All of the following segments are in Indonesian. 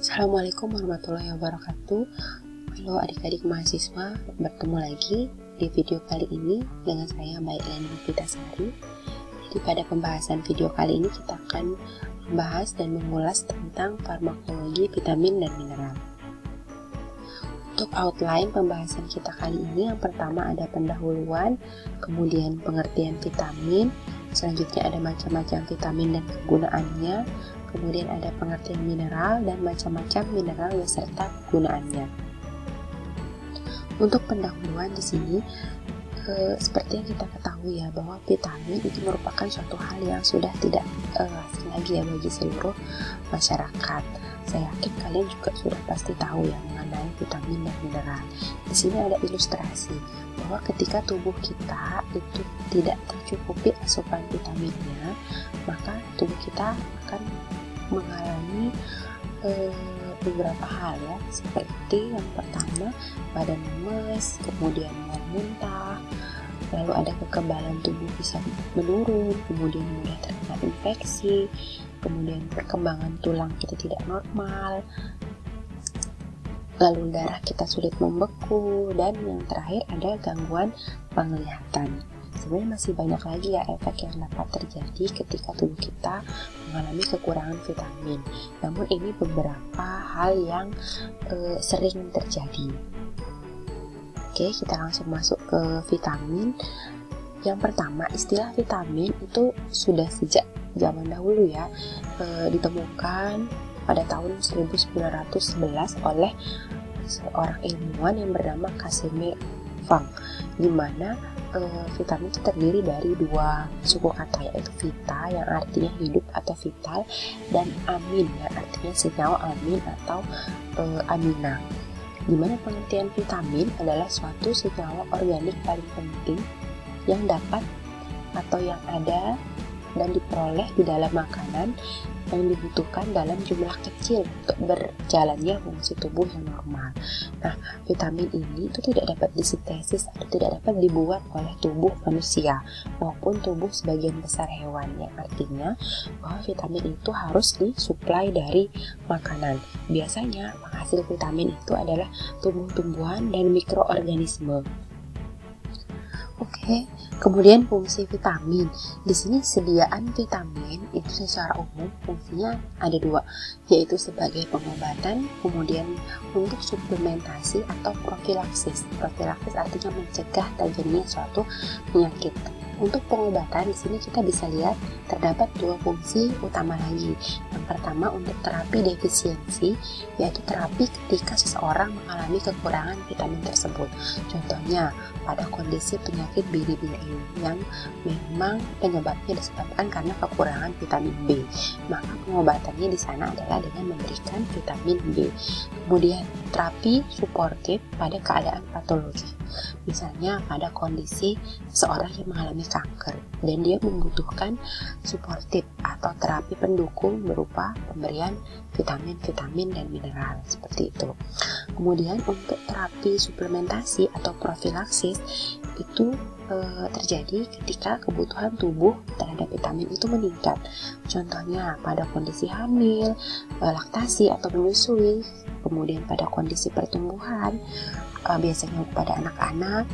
Assalamualaikum warahmatullahi wabarakatuh. Halo adik-adik mahasiswa, bertemu lagi di video kali ini dengan saya Mbak Elaine Novitasari. Jadi pada pembahasan video kali ini kita akan membahas dan mengulas tentang farmakologi vitamin dan mineral. Untuk outline pembahasan kita kali ini, yang pertama ada pendahuluan, kemudian pengertian vitamin, selanjutnya ada macam-macam vitamin dan kegunaannya, kemudian ada pengertian mineral dan macam-macam mineral beserta kegunaannya. Untuk pendahuluan di sini, seperti yang kita ketahui ya, bahwa vitamin itu merupakan suatu hal yang sudah tidak asing lagi ya bagi seluruh masyarakat. Saya yakin kalian juga sudah pasti tahu ya mengenai vitamin dan mineral. Di sini ada ilustrasi bahwa ketika tubuh kita itu tidak tercukupi asupan vitaminnya, maka tubuh kita akan mengalami beberapa hal ya, seperti yang pertama badan lemes, kemudian mual-muntah, lalu ada kekebalan tubuh bisa menurun, kemudian mudah terkena infeksi, kemudian perkembangan tulang kita tidak normal, lalu darah kita sulit membeku, dan yang terakhir ada gangguan penglihatan. Sebenarnya masih banyak lagi ya efek yang dapat terjadi ketika tubuh kita mengalami kekurangan vitamin. Namun ini beberapa hal yang sering terjadi. Oke, kita langsung masuk ke vitamin. Yang pertama, istilah vitamin itu sudah sejak zaman dahulu ya, ditemukan pada tahun 1911 oleh seorang ilmuwan yang bernama Casimir Fang, di mana vitamin itu terdiri dari dua suku kata, yaitu vita yang artinya hidup atau vital, dan amin yang artinya senyawa amin atau amina. Di mana pengertian vitamin adalah suatu senyawa organik paling penting yang dapat atau yang ada dan diperoleh di dalam makanan yang dibutuhkan dalam jumlah kecil untuk berjalannya fungsi tubuh yang normal. Nah, vitamin ini itu tidak dapat disintesis atau tidak dapat dibuat oleh tubuh manusia maupun tubuh sebagian besar hewan, yang artinya bahwa vitamin itu harus disuplai dari makanan. Biasanya penghasil vitamin itu adalah tumbuh-tumbuhan dan mikroorganisme. Oke, kemudian fungsi vitamin. Di sini sediaan vitamin itu secara umum fungsinya ada dua, yaitu sebagai pengobatan, kemudian untuk suplementasi atau profilaksis. Profilaksis artinya mencegah terjadinya suatu penyakit. Untuk pengobatan di sini kita bisa lihat terdapat dua fungsi utama lagi. Yang pertama untuk terapi defisiensi, yaitu terapi ketika seseorang mengalami kekurangan vitamin tersebut. Contohnya pada kondisi penyakit biri-biri yang memang penyebabnya disebabkan karena kekurangan vitamin B, maka pengobatannya di sana adalah dengan memberikan vitamin B. Kemudian terapi suportif pada keadaan patologi. Misalnya pada kondisi seseorang yang mengalami kanker dan dia membutuhkan suportif atau terapi pendukung berupa pemberian vitamin dan mineral, seperti itu. Kemudian untuk terapi suplementasi atau profilaksis itu terjadi ketika kebutuhan tubuh terhadap vitamin itu meningkat. Contohnya pada kondisi hamil, laktasi atau menyusui, kemudian pada kondisi pertumbuhan, biasanya pada anak-anak,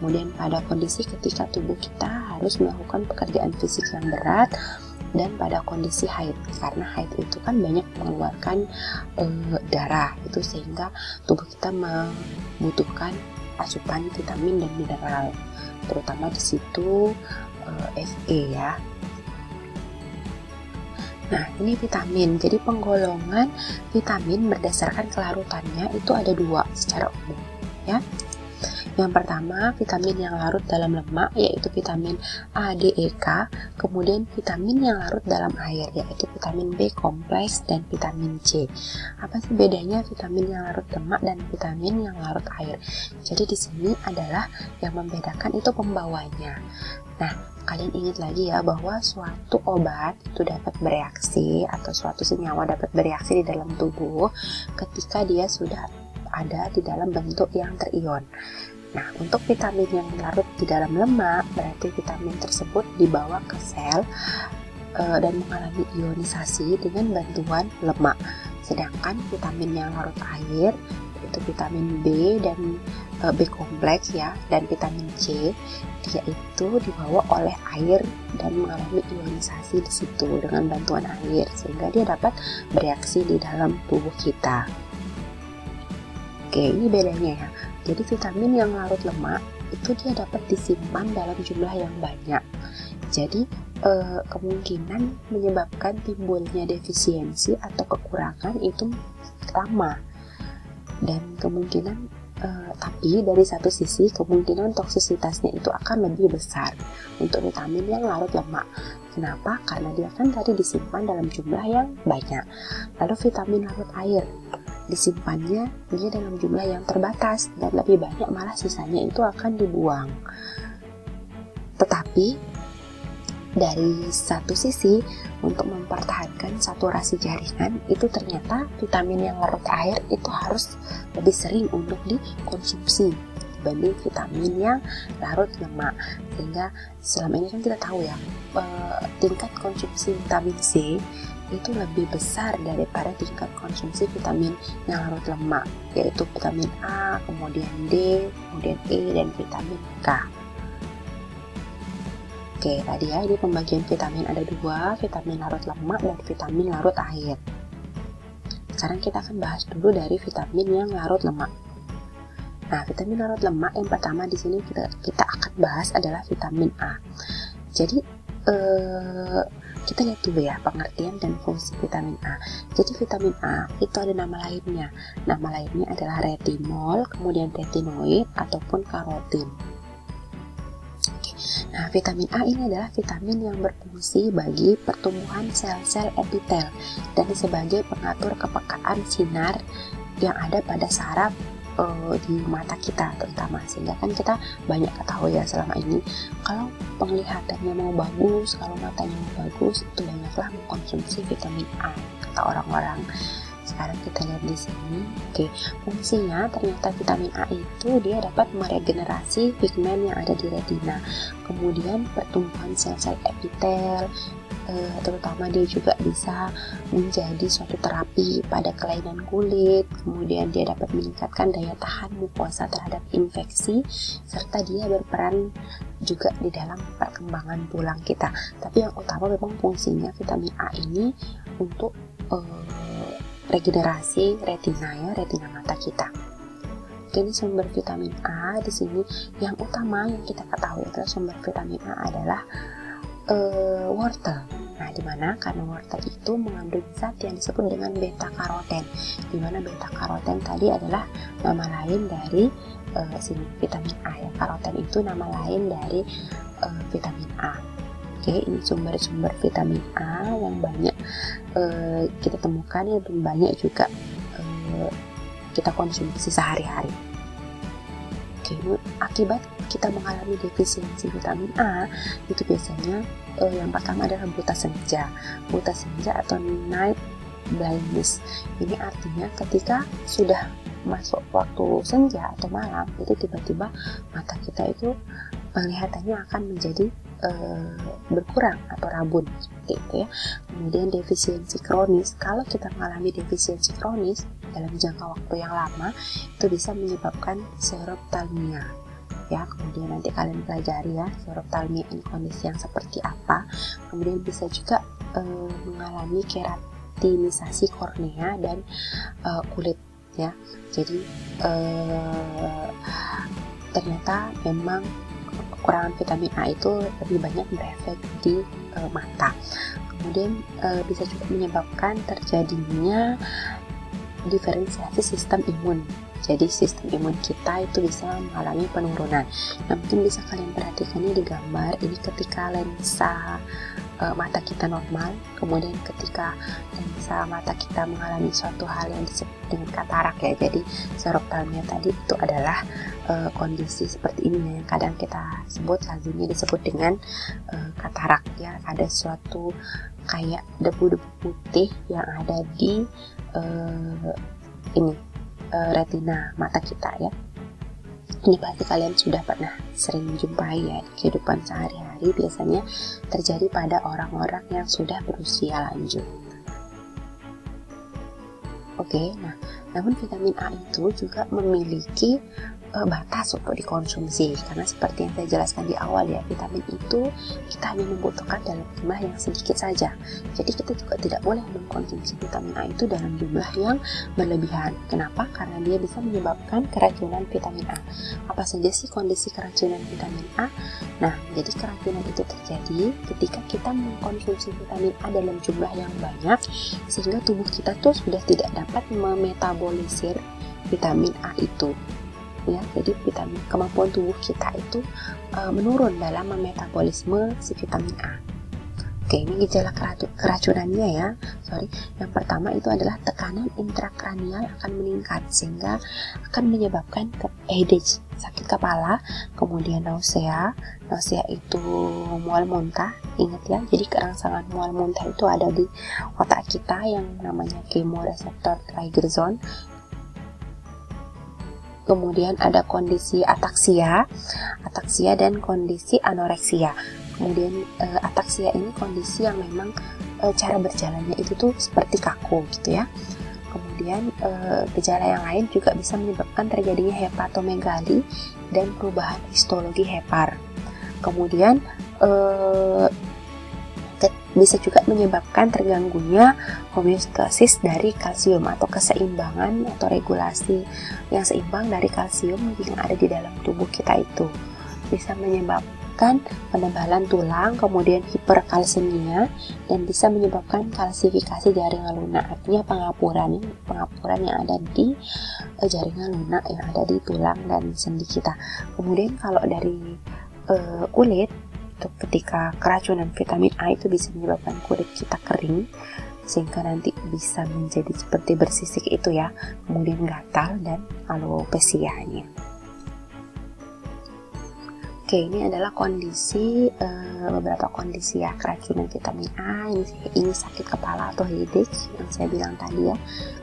kemudian pada kondisi ketika tubuh kita harus melakukan pekerjaan fisik yang berat, dan pada kondisi haid, karena haid itu kan banyak mengeluarkan darah itu, sehingga tubuh kita membutuhkan asupan vitamin dan mineral, terutama di situ Fe ya. Nah, ini vitamin. Jadi penggolongan vitamin berdasarkan kelarutannya itu ada dua secara umum ya. Yang pertama, vitamin yang larut dalam lemak, yaitu vitamin A, D, E, K. Kemudian vitamin yang larut dalam air, yaitu vitamin B kompleks dan vitamin C. Apa sih bedanya vitamin yang larut lemak dan vitamin yang larut air? Jadi di sini adalah yang membedakan itu pembawanya. Nah, kalian ingat lagi ya bahwa suatu obat itu dapat bereaksi atau suatu senyawa dapat bereaksi di dalam tubuh ketika dia sudah ada di dalam bentuk yang terion. Nah, untuk vitamin yang larut di dalam lemak, berarti vitamin tersebut dibawa ke sel dan mengalami ionisasi dengan bantuan lemak. Sedangkan vitamin yang larut air itu vitamin B dan B kompleks ya, dan vitamin C, dia itu dibawa oleh air dan mengalami ionisasi di situ dengan bantuan air sehingga dia dapat bereaksi di dalam tubuh kita. Oke, ini bedanya ya. Jadi vitamin yang larut lemak itu dia dapat disimpan dalam jumlah yang banyak. Jadi kemungkinan menyebabkan timbulnya defisiensi atau kekurangan itu lama. Dan kemungkinan tapi dari satu sisi kemungkinan toksisitasnya itu akan lebih besar untuk vitamin yang larut lemak. Kenapa? Karena dia kan tadi disimpan dalam jumlah yang banyak. Lalu vitamin larut air disimpannya dia dalam jumlah yang terbatas dan lebih banyak, malah sisanya itu akan dibuang. Tetapi dari satu sisi untuk mempertahankan saturasi jaringan itu ternyata vitamin yang larut air itu harus lebih sering untuk dikonsumsi dibanding vitamin yang larut lemak. Sehingga selama ini kan kita tahu ya, tingkat konsumsi vitamin C itu lebih besar daripada tingkat konsumsi vitamin yang larut lemak, yaitu vitamin A, kemudian D, kemudian E, dan vitamin K. Oke, tadi ya, ini pembagian vitamin ada dua, vitamin larut lemak dan vitamin larut air. Sekarang kita akan bahas dulu dari vitamin yang larut lemak. Nah, vitamin larut lemak yang pertama di sini kita akan bahas adalah vitamin A. Jadi kita lihat dulu ya pengertian dan fungsi vitamin A. Jadi vitamin A itu ada nama lainnya. Nama lainnya adalah retinol, kemudian retinoid ataupun karotin. Nah, vitamin A ini adalah vitamin yang berfungsi bagi pertumbuhan sel-sel epitel dan sebagai pengatur kepekaan sinar yang ada pada saraf di mata kita terutama. Sehingga kan kita banyak ketahui ya selama ini, kalau penglihatannya mau bagus, kalau matanya mau bagus, itu banyaklah mengkonsumsi vitamin A kata orang-orang. Sekarang kita lihat di sini. Oke, fungsinya ternyata vitamin A itu dia dapat meregenerasi pigmen yang ada di retina. Kemudian pertumbuhan sel-sel epitel, terutama dia juga bisa menjadi suatu terapi pada kelainan kulit. Kemudian dia dapat meningkatkan daya tahan mukosa terhadap infeksi, serta dia berperan juga di dalam perkembangan tulang kita. Tapi yang utama memang fungsinya vitamin A ini untuk regenerasi retina mata kita. Ini sumber vitamin A di sini yang utama yang kita ketahui adalah sumber vitamin A adalah wortel. Nah, di mana karena wortel itu mengandung zat yang disebut dengan beta karoten. Di mana beta karoten tadi adalah nama lain dari vitamin A ya. Karoten itu nama lain dari vitamin A. Oke, ini sumber-sumber vitamin A yang banyak kita temukan ya, dan banyak juga kita konsumsi sehari-hari. Oke, akibat kita mengalami defisiensi vitamin A itu biasanya yang pertama adalah buta senja atau night blindness. Ini artinya ketika sudah masuk waktu senja atau malam, itu tiba-tiba mata kita itu penglihatannya akan menjadi berkurang atau rabun seperti itu ya. Kemudian defisiensi kronis, kalau kita mengalami defisiensi kronis dalam jangka waktu yang lama, itu bisa menyebabkan xerophthalmia ya. Kemudian nanti kalian pelajari ya xerophthalmia ini kondisi yang seperti apa. Kemudian bisa juga mengalami keratinisasi kornea dan kulit ya. Jadi ternyata memang kekurangan vitamin A itu lebih banyak berefek di mata. Kemudian bisa juga menyebabkan terjadinya diferensiasi sistem imun. Jadi sistem imun kita itu bisa mengalami penurunan. Nah, mungkin bisa kalian perhatikannya di gambar ini ketika lensa mata kita normal, kemudian ketika lensa mata kita mengalami suatu hal yang disebut dengan katarak ya. Jadi xerophthalmia tadi itu adalah kondisi seperti ini yang kadang kita sebut, lazimnya disebut dengan katarak ya. Ada suatu kayak debu-debu putih yang ada di retina mata kita ya. Ini pasti kalian sudah pernah sering menjumpai ya di kehidupan sehari-hari, biasanya terjadi pada orang-orang yang sudah berusia lanjut. Oke, nah namun vitamin A itu juga memiliki batas untuk dikonsumsi, karena seperti yang saya jelaskan di awal ya, vitamin itu kita hanya membutuhkan dalam jumlah yang sedikit saja. Jadi kita juga tidak boleh mengkonsumsi vitamin A itu dalam jumlah yang berlebihan. Kenapa? Karena dia bisa menyebabkan keracunan vitamin A. Apa saja sih kondisi keracunan vitamin A? Nah, jadi keracunan itu terjadi ketika kita mengkonsumsi vitamin A dalam jumlah yang banyak, sehingga tubuh kita tuh sudah tidak dapat memetabolisir vitamin A itu. Ya, jadi kemampuan tubuh kita itu menurun dalam memetabolisme si vitamin A. Oke, ini gejala keracunannya ya. Yang pertama itu adalah tekanan intrakranial akan meningkat sehingga akan menyebabkan headache, sakit kepala, kemudian nausea. Nausea itu mual muntah, ingat ya. Jadi kerangsangan mual muntah itu ada di otak kita yang namanya chemoreceptor trigger zone. Kemudian ada kondisi ataksia dan kondisi anoreksia. Kemudian ataksia ini kondisi yang memang cara berjalannya itu tuh seperti kaku gitu ya. Kemudian gejala yang lain juga bisa menyebabkan terjadinya hepatomegali dan perubahan histologi hepar. Kemudian bisa juga menyebabkan terganggunya homeostasis dari kalsium atau keseimbangan atau regulasi yang seimbang dari kalsium yang ada di dalam tubuh kita itu. Bisa menyebabkan penebalan tulang, kemudian hiperkalsemia, dan bisa menyebabkan kalsifikasi jaringan lunak, artinya pengapuran yang ada di jaringan lunak yang ada di tulang dan sendi kita. Kemudian kalau dari kulit, ketika keracunan vitamin A itu bisa menyebabkan kulit kita kering sehingga nanti bisa menjadi seperti bersisik itu ya, kemudian gatal dan alopesianya. Oke, ini adalah beberapa kondisi ya keracunan vitamin A. Ini sakit kepala atau headache yang saya bilang tadi ya.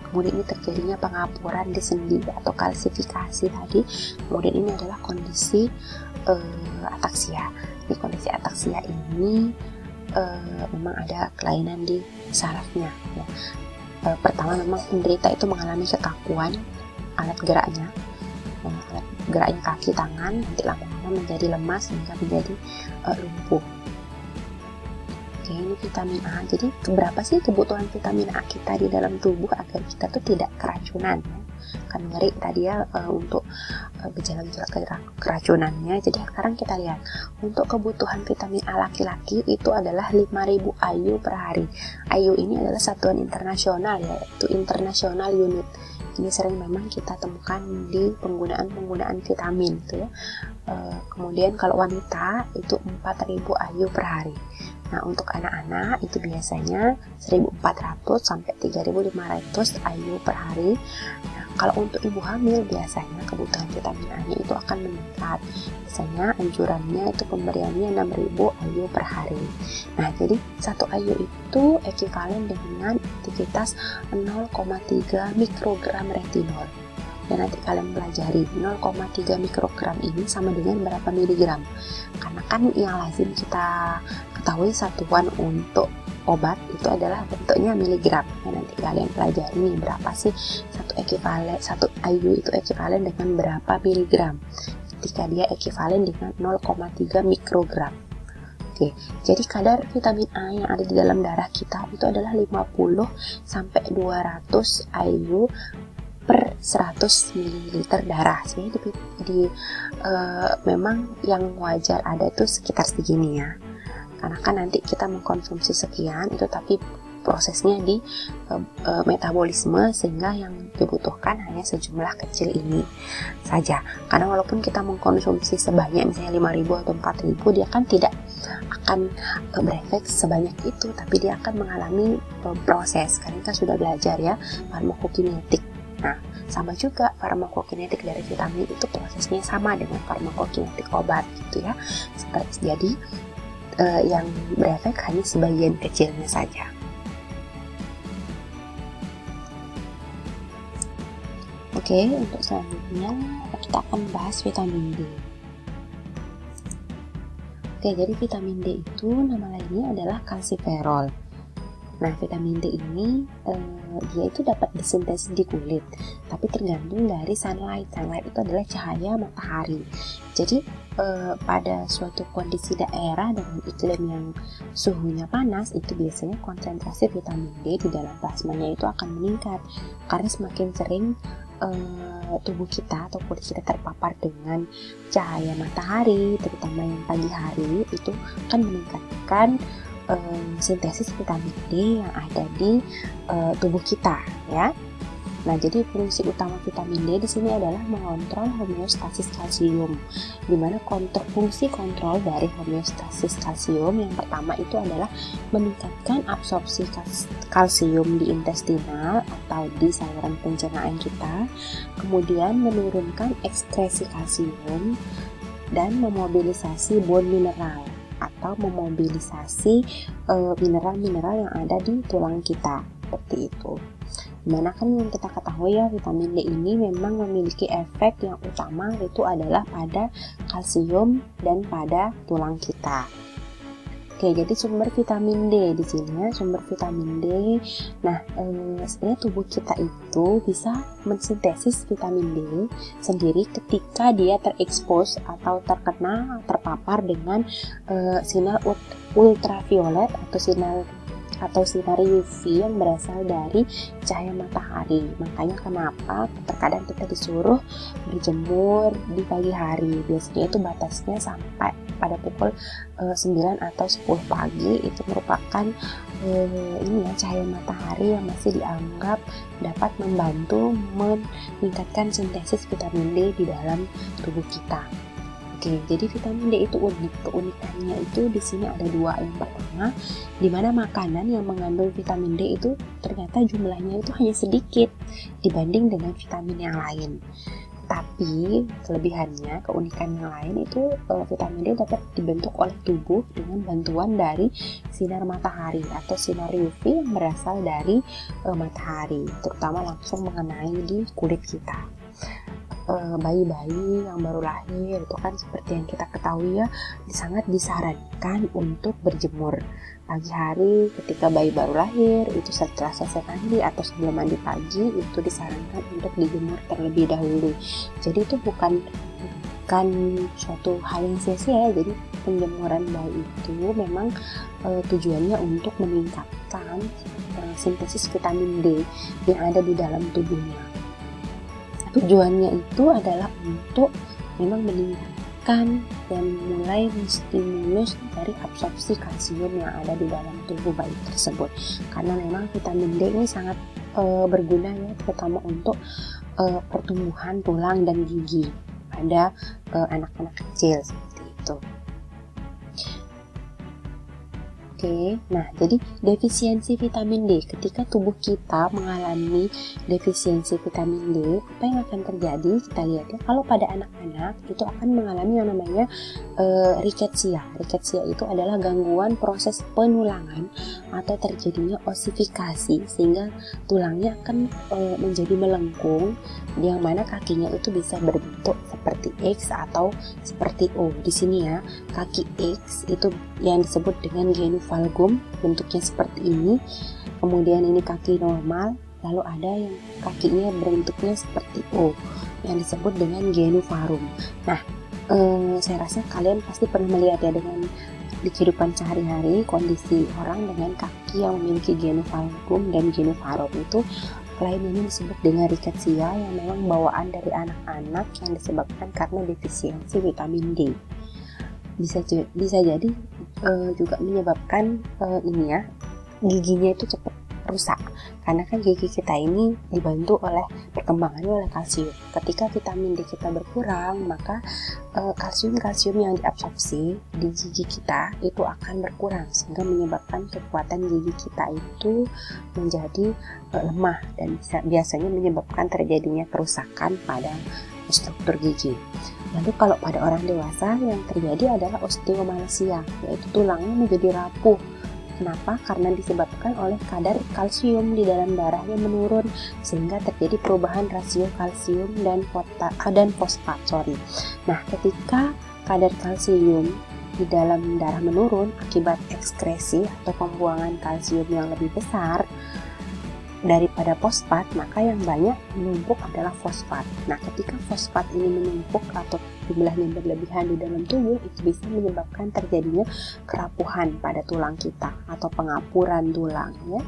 Kemudian ini terjadinya pengapuran di sendi atau kalsifikasi tadi. Kemudian ini adalah kondisi ataksia. Di kondisi ataksia ini memang ada kelainan di sarafnya ya. Pertama memang penderita itu mengalami kekakuan alat geraknya kaki tangan, nanti lama-lama menjadi lemas hingga menjadi lumpuh. Oke, ini vitamin A. Jadi berapa sih kebutuhan vitamin A kita di dalam tubuh agar kita tuh tidak keracunan ya? Kan ngeri tadi ya untuk gejala-gejala keracunannya. Jadi sekarang kita lihat untuk kebutuhan vitamin A laki-laki itu adalah 5.000 IU per hari. IU ini adalah satuan internasional ya, itu international unit. Ini sering memang kita temukan di penggunaan vitamin gitu ya. Kemudian kalau wanita itu 4.000 IU per hari. Nah, untuk anak-anak itu biasanya 1.400 sampai 3.500 IU per hari. Nah, kalau untuk ibu hamil biasanya kebutuhan vitamin A-nya itu akan meningkat. Biasanya anjurannya itu pemberiannya 6.000 IU per hari. Nah, jadi 1 IU itu ekuivalen dengan aktivitas 0,3 mikrogram retinol. Dan nanti kalian pelajari 0,3 mikrogram ini sama dengan berapa miligram. Karena kan yang lazim kita ketahui satuan untuk obat itu adalah bentuknya miligram. Nah, nanti kalian pelajari nih berapa sih satu IU itu ekuivalen dengan berapa miligram. Ketika dia ekuivalen dengan 0,3 mikrogram. Oke, jadi kadar vitamin A yang ada di dalam darah kita itu adalah 50 sampai 200 IU per 100 ml darah. Sebenarnya memang yang wajar ada itu sekitar segini ya. Karena kan nanti kita mengkonsumsi sekian itu, tapi prosesnya di metabolisme sehingga yang dibutuhkan hanya sejumlah kecil ini saja. Karena walaupun kita mengkonsumsi sebanyak misalnya 5.000 atau 4.000, dia kan tidak akan berefek sebanyak itu, tapi dia akan mengalami proses. Kalian kan sudah belajar ya farmakokinetik. Nah, sama juga farmakokinetik dari vitamin itu prosesnya sama dengan farmakokinetik obat gitu ya. Jadi yang berefek hanya sebagian kecilnya saja. Oke, untuk selanjutnya kita akan bahas vitamin D. Oke, jadi vitamin D itu nama lainnya adalah kalsiferol. Nah, vitamin D ini dia itu dapat disintesis di kulit, tapi tergantung dari sunlight. Sunlight itu adalah cahaya matahari. Jadi pada suatu kondisi daerah dengan iklim yang suhunya panas, itu biasanya konsentrasi vitamin D di dalam plasmanya itu akan meningkat, karena semakin sering tubuh kita atau kulit kita terpapar dengan cahaya matahari, terutama yang pagi hari, itu akan meningkatkan sintesis vitamin D yang ada di tubuh kita, ya. Nah, jadi fungsi utama vitamin D di sini adalah mengontrol homeostasis kalsium. Di mana fungsi kontrol dari homeostasis kalsium yang pertama itu adalah meningkatkan absorpsi kalsium di intestinal atau di saluran pencernaan kita, kemudian menurunkan ekskresi kalsium dan memobilisasi bone mineral atau memobilisasi mineral-mineral yang ada di tulang kita, seperti itu. Dimana kan yang kita ketahui ya, vitamin D ini memang memiliki efek yang utama, yaitu adalah pada kalsium dan pada tulang kita. Oke, jadi sumber vitamin D di sini ya, sumber vitamin D. Nah, sebenarnya tubuh kita itu bisa mensintesis vitamin D sendiri ketika dia terekspos atau terpapar dengan sinar ultraviolet atau sinar UV yang berasal dari cahaya matahari. Makanya kenapa terkadang kita disuruh berjemur di pagi hari. Biasanya itu batasnya sampai pada pukul 9 atau 10 pagi. Itu merupakan cahaya matahari yang masih dianggap dapat membantu meningkatkan sintesis vitamin D di dalam tubuh kita. Oke, jadi vitamin D itu unik. Keunikannya itu di sini ada dua. Yang pertama, di mana makanan yang mengandung vitamin D itu ternyata jumlahnya itu hanya sedikit dibanding dengan vitamin yang lain. Tapi kelebihannya, keunikan yang lain itu vitamin D dapat dibentuk oleh tubuh dengan bantuan dari sinar matahari atau sinar UV yang berasal dari matahari, terutama langsung mengenai di kulit kita. Bayi-bayi yang baru lahir itu kan seperti yang kita ketahui ya, sangat disarankan untuk berjemur pagi hari ketika bayi baru lahir. Itu setelah selesai mandi atau sebelum mandi pagi itu disarankan untuk dijemur terlebih dahulu. Jadi itu bukan suatu hal yang sia-sia ya. Jadi penjemuran bayi itu memang tujuannya untuk meningkatkan sintesis vitamin D yang ada di dalam tubuhnya. Tujuannya itu adalah untuk memang meningkatkan dan mulai menstimulus dari absorpsi kalsium yang ada di dalam tubuh bayi tersebut. Karena memang vitamin D ini sangat berguna ya, terutama untuk pertumbuhan tulang dan gigi pada anak-anak kecil seperti itu. Oke, nah jadi defisiensi vitamin D, ketika tubuh kita mengalami defisiensi vitamin D, apa yang akan terjadi? Kita lihat ya, kalau pada anak-anak itu akan mengalami yang namanya rickettsia. Rickettsia itu adalah gangguan proses penulangan atau terjadinya osifikasi, sehingga tulangnya akan menjadi melengkung, yang mana kakinya itu bisa berbentuk seperti X atau seperti O. Di sini ya, kaki X itu yang disebut dengan genuvalgum, bentuknya seperti ini. Kemudian ini kaki normal, lalu ada yang kakinya bentuknya seperti O, yang disebut dengan genuvarum. Nah, saya rasa kalian pasti pernah melihat ya dengan di kehidupan sehari-hari kondisi orang dengan kaki yang memiliki genuvalgum dan genuvarum itu. Lain ini disebut dengan rickettsia, yang memang bawaan dari anak-anak yang disebabkan karena defisiensi vitamin D. Bisa jadi juga menyebabkan giginya itu cepat rusak, karena kan gigi kita ini dibantu oleh perkembangannya oleh kalsium. Ketika vitamin D kita berkurang, maka kalsium yang diabsorpsi di gigi kita itu akan berkurang, sehingga menyebabkan kekuatan gigi kita itu menjadi lemah dan biasanya menyebabkan terjadinya kerusakan pada struktur gigi. Lalu kalau pada orang dewasa yang terjadi adalah osteomalsia, yaitu tulangnya menjadi rapuh. Kenapa? Karena disebabkan oleh kadar kalsium di dalam darahnya menurun, sehingga terjadi perubahan rasio kalsium dan fosfat. Nah, ketika kadar kalsium di dalam darah menurun akibat ekskresi atau pembuangan kalsium yang lebih besar daripada fosfat, maka yang banyak menumpuk adalah fosfat. Nah, ketika fosfat ini menumpuk atau jumlahnya berlebihan di dalam tubuh, itu bisa menyebabkan terjadinya kerapuhan pada tulang kita atau pengapuran tulang ya.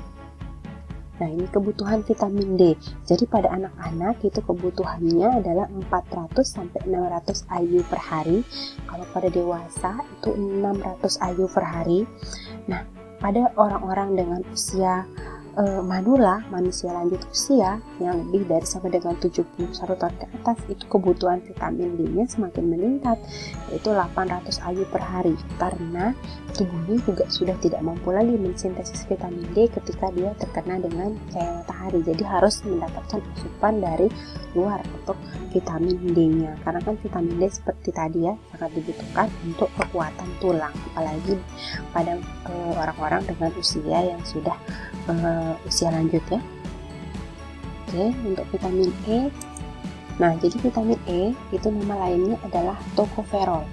Nah, ini kebutuhan vitamin D. Jadi pada anak-anak itu kebutuhannya adalah 400 sampai 600 IU per hari. Kalau pada dewasa itu 600 IU per hari. Nah, pada orang-orang dengan usia manula, manusia lanjut usia yang lebih dari sampai dengan 71 tahun ke atas, itu kebutuhan vitamin D-nya semakin meningkat, yaitu 800 IU per hari, karena tubuhnya juga sudah tidak mampu lagi mensintesis vitamin D ketika dia terkena dengan cahaya matahari. Jadi harus mendapatkan asupan dari luar untuk vitamin D-nya, karena kan vitamin D seperti tadi ya sangat dibutuhkan untuk kekuatan tulang, apalagi pada orang-orang dengan usia yang sudah usia lanjut ya. Oke, untuk vitamin E. Nah, jadi vitamin E itu nama lainnya adalah tocopherol.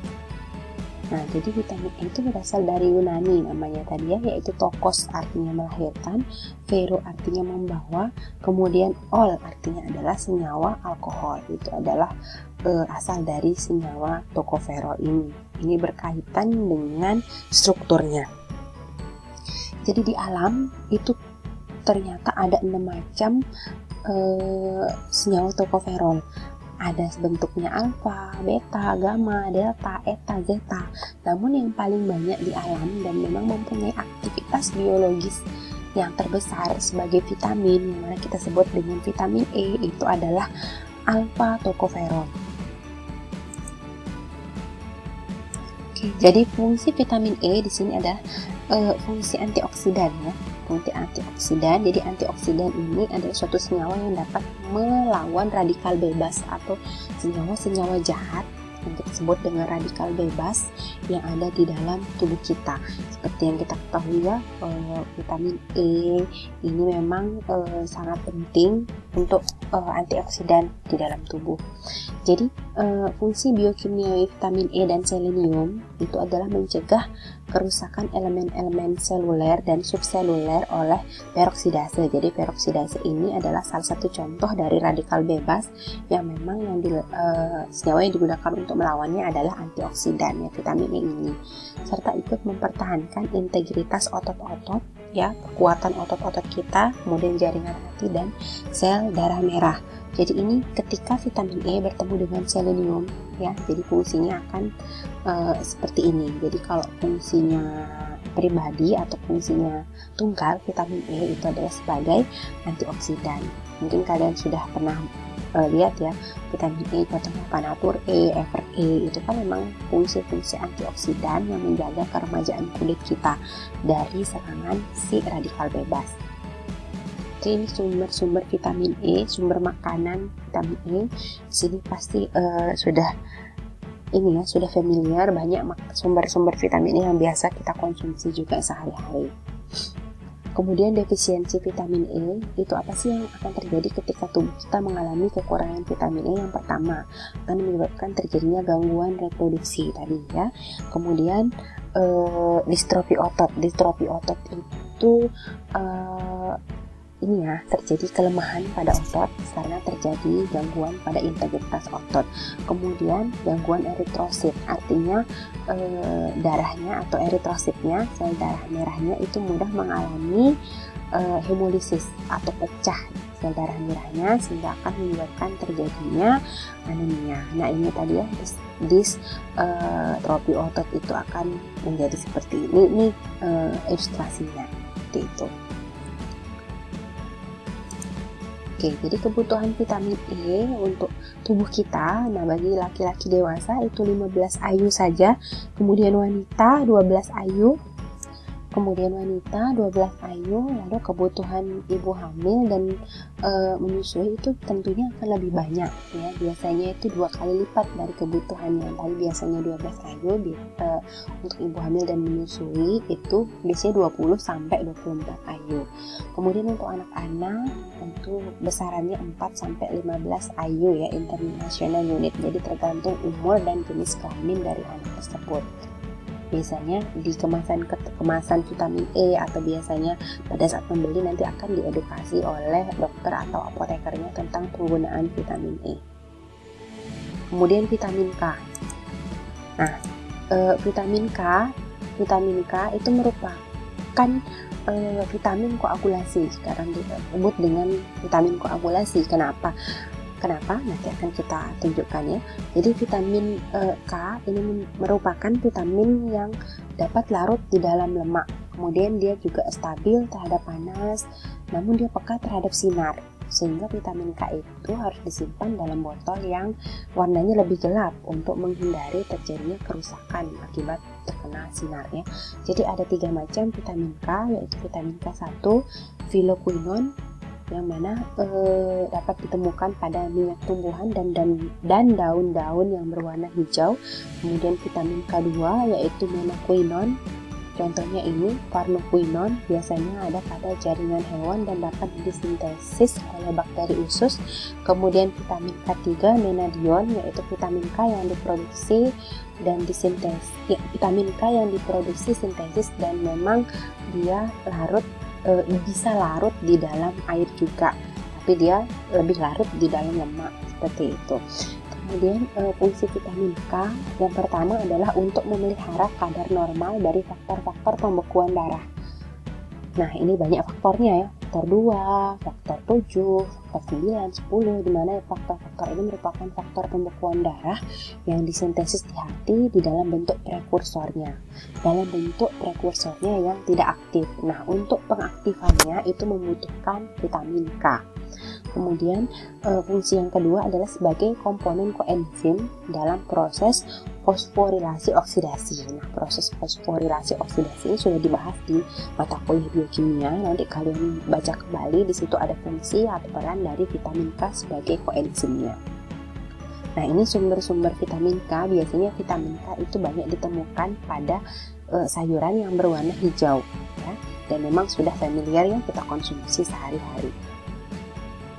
Nah, jadi vitamin E itu berasal dari Yunani namanya tadi ya, yaitu tokos artinya melahirkan, phero artinya membawa, kemudian ol artinya adalah senyawa alkohol. Itu adalah asal dari senyawa tocopherol ini. Ini berkaitan dengan strukturnya. Jadi di alam itu ternyata ada 6 macam senyawa tocopherol. Ada bentuknya alfa, beta, gamma, delta, eta, zeta. Namun yang paling banyak di alam dan memang mempunyai aktivitas biologis yang terbesar sebagai vitamin yang mana kita sebut dengan vitamin E itu adalah alfa tocopherol. Oke, jadi fungsi vitamin E di sini adalah fungsi antioksidan ya. Fungsi antioksidan. Jadi antioksidan ini adalah suatu senyawa yang dapat melawan radikal bebas atau senyawa-senyawa jahat yang kita sebut dengan radikal bebas yang ada di dalam tubuh kita. Seperti yang kita ketahui ya, vitamin E ini memang sangat penting untuk antioksidan di dalam tubuh. Jadi fungsi biokimiawi vitamin E dan selenium itu adalah mencegah kerusakan elemen-elemen seluler dan subseluler oleh peroksidase. Jadi peroksidase ini adalah salah satu contoh dari radikal bebas yang memang senyawa yang digunakan untuk melawannya adalah antioksidan ya, vitamin E ini, serta ikut mempertahankan integritas otot-otot ya, kekuatan otot-otot kita, kemudian jaringan hati dan sel darah merah. Jadi ini ketika vitamin E bertemu dengan selenium ya, jadi fungsinya akan seperti ini. Jadi kalau fungsinya pribadi atau fungsinya tunggal, vitamin E itu adalah sebagai antioksidan. Mungkin kalian sudah pernah lihat ya, vitamin E contohnya Panatur E, Ever E, itu kan memang fungsi-fungsi antioksidan yang menjaga keremajaan kulit kita dari serangan si radikal bebas. Oke, ini sumber-sumber vitamin E, sumber makanan vitamin E. Di sini pasti sudah familiar, banyak sumber-sumber vitamin E yang biasa kita konsumsi juga sehari-hari. Kemudian defisiensi vitamin E, itu apa sih yang akan terjadi ketika tubuh kita mengalami kekurangan vitamin E? Yang pertama, akan menyebabkan terjadinya gangguan reproduksi tadi ya. Kemudian distrofi otot. Distrofi otot itu terjadi kelemahan pada otot karena terjadi gangguan pada integritas otot. Kemudian gangguan eritrosit, artinya darahnya atau eritrositnya, sel darah merahnya itu mudah mengalami hemolisis atau pecah sel darah merahnya sehingga akan menyebabkan terjadinya anemia. Nah, ini tadi ya, distrofi otot itu akan menjadi seperti ini ilustrasinya seperti itu. Oke, jadi kebutuhan vitamin E untuk tubuh kita, nah bagi laki-laki dewasa itu 15 IU saja, kemudian wanita 12 IU, lalu kebutuhan ibu hamil dan menyusui itu tentunya akan lebih banyak ya, biasanya itu 2 kali lipat dari kebutuhan yang tadi biasanya 12 IU. Untuk ibu hamil dan menyusui itu biasanya 20 sampai 24 IU. Kemudian untuk anak-anak tentu besarannya 4 sampai 15 IU ya, International Unit. Jadi tergantung umur dan jenis kelamin dari anak tersebut. biasanya di kemasan vitamin E, atau biasanya pada saat membeli nanti akan diedukasi oleh dokter atau apotekernya tentang penggunaan vitamin E. Kemudian vitamin K. Nah, vitamin K itu merupakan vitamin koagulasi. Sekarang disebut dengan vitamin koagulasi. Kenapa? Nanti akan kita tunjukkan ya. Jadi vitamin K ini merupakan vitamin yang dapat larut di dalam lemak. Kemudian dia juga stabil terhadap panas, namun dia peka terhadap sinar. Sehingga vitamin K itu harus disimpan dalam botol yang warnanya lebih gelap untuk menghindari terjadinya kerusakan akibat terkena sinarnya. Jadi ada 3 macam vitamin K, yaitu vitamin K1, filoquinone, yang mana dapat ditemukan pada minyak tumbuhan dan daun-daun yang berwarna hijau. Kemudian vitamin K2 yaitu menoquinone, contohnya ini farnoquinone, biasanya ada pada jaringan hewan dan dapat disintesis oleh bakteri usus. Kemudian vitamin K3 menadione, yaitu vitamin K yang diproduksi dan disintesis, vitamin K yang diproduksi sintesis dan memang dia bisa larut di dalam air juga, tapi dia lebih larut di dalam lemak, seperti itu. Kemudian fungsi vitamin K yang pertama adalah untuk memelihara kadar normal dari faktor-faktor pembekuan darah. Nah, ini banyak faktornya ya, faktor 2, faktor 7, faktor 9, 10, di mana faktor-faktor ini merupakan faktor pembekuan darah yang disintesis di hati di dalam bentuk prekursornya yang tidak aktif. Nah, untuk pengaktifannya itu membutuhkan vitamin K. Kemudian fungsi yang kedua adalah sebagai komponen koenzim dalam proses fosforilasi oksidasi. Nah, proses fosforilasi oksidasi ini sudah dibahas di mata kuliah biokimia. Nanti kalian baca kembali, di situ ada fungsi atau peran dari vitamin K sebagai koenzimnya. Nah, ini sumber-sumber vitamin K. Biasanya vitamin K itu banyak ditemukan pada sayuran yang berwarna hijau, ya, dan memang sudah familiar yang kita konsumsi sehari-hari.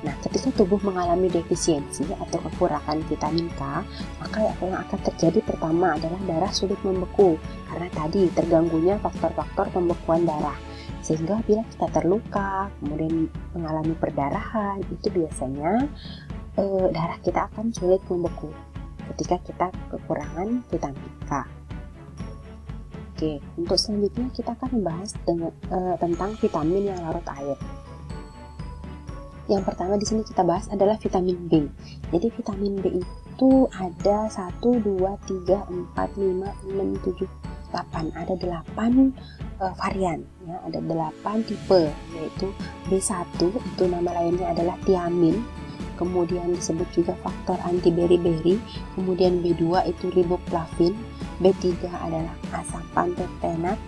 Nah, ketika tubuh mengalami defisiensi atau kekurangan vitamin K, maka yang akan terjadi pertama adalah darah sulit membeku, karena tadi terganggunya faktor-faktor pembekuan darah. Sehingga bila kita terluka, kemudian mengalami perdarahan, itu biasanya darah kita akan sulit membeku ketika kita kekurangan vitamin K. Oke, untuk selanjutnya kita akan membahas tentang vitamin yang larut air. Yang pertama di sini kita bahas adalah vitamin B. Jadi vitamin B itu ada 1, 2, 3, 4, 5, 6, 7, 8. Ada 8 varian, ya, ada 8 tipe, yaitu B1 itu nama lainnya adalah tiamin. Kemudian disebut juga faktor anti beriberi. Kemudian B2 itu riboflavin. B3 adalah asam pantothenat.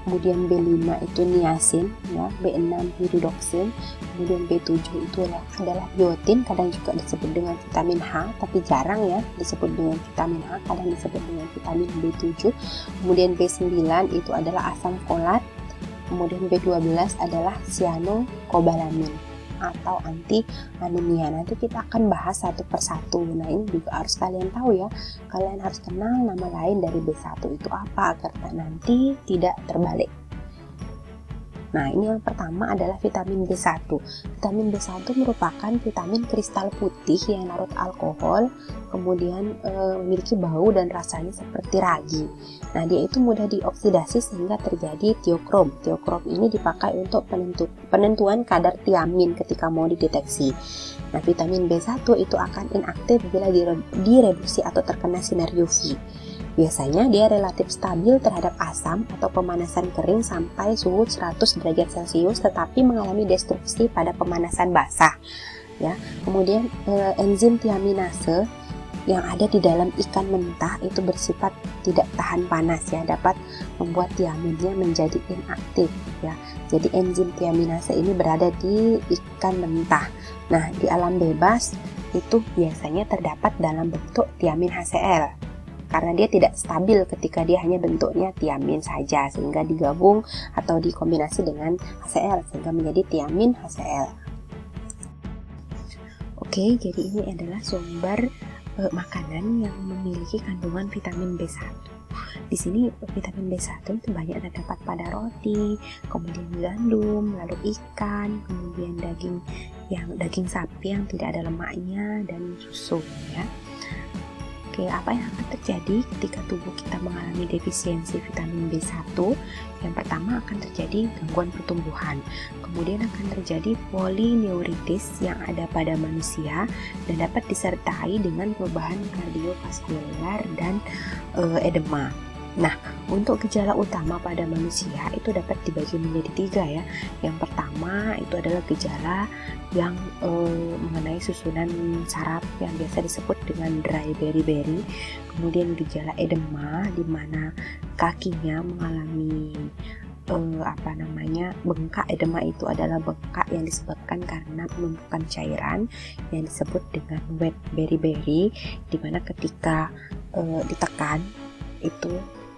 Kemudian B5 itu niacin, ya, B6 pyridoxine, kemudian B7 itu adalah biotin, kadang juga disebut dengan vitamin H, tapi jarang ya disebut dengan vitamin H, kadang disebut dengan vitamin B7. Kemudian B9 itu adalah asam folat, kemudian B12 adalah cyanocobalamin atau anti anemia. Nanti kita akan bahas satu persatu. Nah, ini juga harus kalian tahu ya. Kalian harus kenal nama lain dari B1 itu apa agar nanti tidak terbalik. Nah, ini yang pertama adalah vitamin B1. Vitamin B1 merupakan vitamin kristal putih yang larut alkohol, kemudian memiliki bau dan rasanya seperti ragi. Nah, dia itu mudah dioksidasi sehingga terjadi tiokrom. Tiokrom ini dipakai untuk penentuan kadar tiamin ketika mau dideteksi. Nah, vitamin B1 itu akan inaktif bila direduksi atau terkena sinar UV. Biasanya dia relatif stabil terhadap asam atau pemanasan kering sampai suhu 100 derajat Celcius, tetapi mengalami destruksi pada pemanasan basah. Ya, kemudian enzim tiaminase yang ada di dalam ikan mentah itu bersifat tidak tahan panas, ya, dapat membuat tiaminnya menjadi inaktif, ya. Jadi enzim tiaminase ini berada di ikan mentah. Nah, di alam bebas itu biasanya terdapat dalam bentuk tiamin HCl. Karena dia tidak stabil ketika dia hanya bentuknya tiamin saja, sehingga digabung atau dikombinasi dengan HCl sehingga menjadi tiamin HCl. Oke, jadi ini adalah sumber makanan yang memiliki kandungan vitamin B1. Di sini vitamin B1 itu banyak terdapat pada roti, kemudian gandum, lalu ikan, kemudian daging sapi yang tidak ada lemaknya, dan susu ya. Oke, apa yang akan terjadi ketika tubuh kita mengalami defisiensi vitamin B1? Yang pertama akan terjadi gangguan pertumbuhan, kemudian akan terjadi polineuritis yang ada pada manusia dan dapat disertai dengan perubahan kardiovaskular dan edema. Nah, untuk gejala utama pada manusia itu dapat dibagi menjadi 3 ya. Yang pertama itu adalah gejala yang mengenai susunan saraf yang biasa disebut dengan dry beriberi. Kemudian gejala edema di mana kakinya mengalami bengkak. Edema itu adalah bengkak yang disebabkan karena penumpukan cairan yang disebut dengan wet beriberi, di mana ketika ditekan itu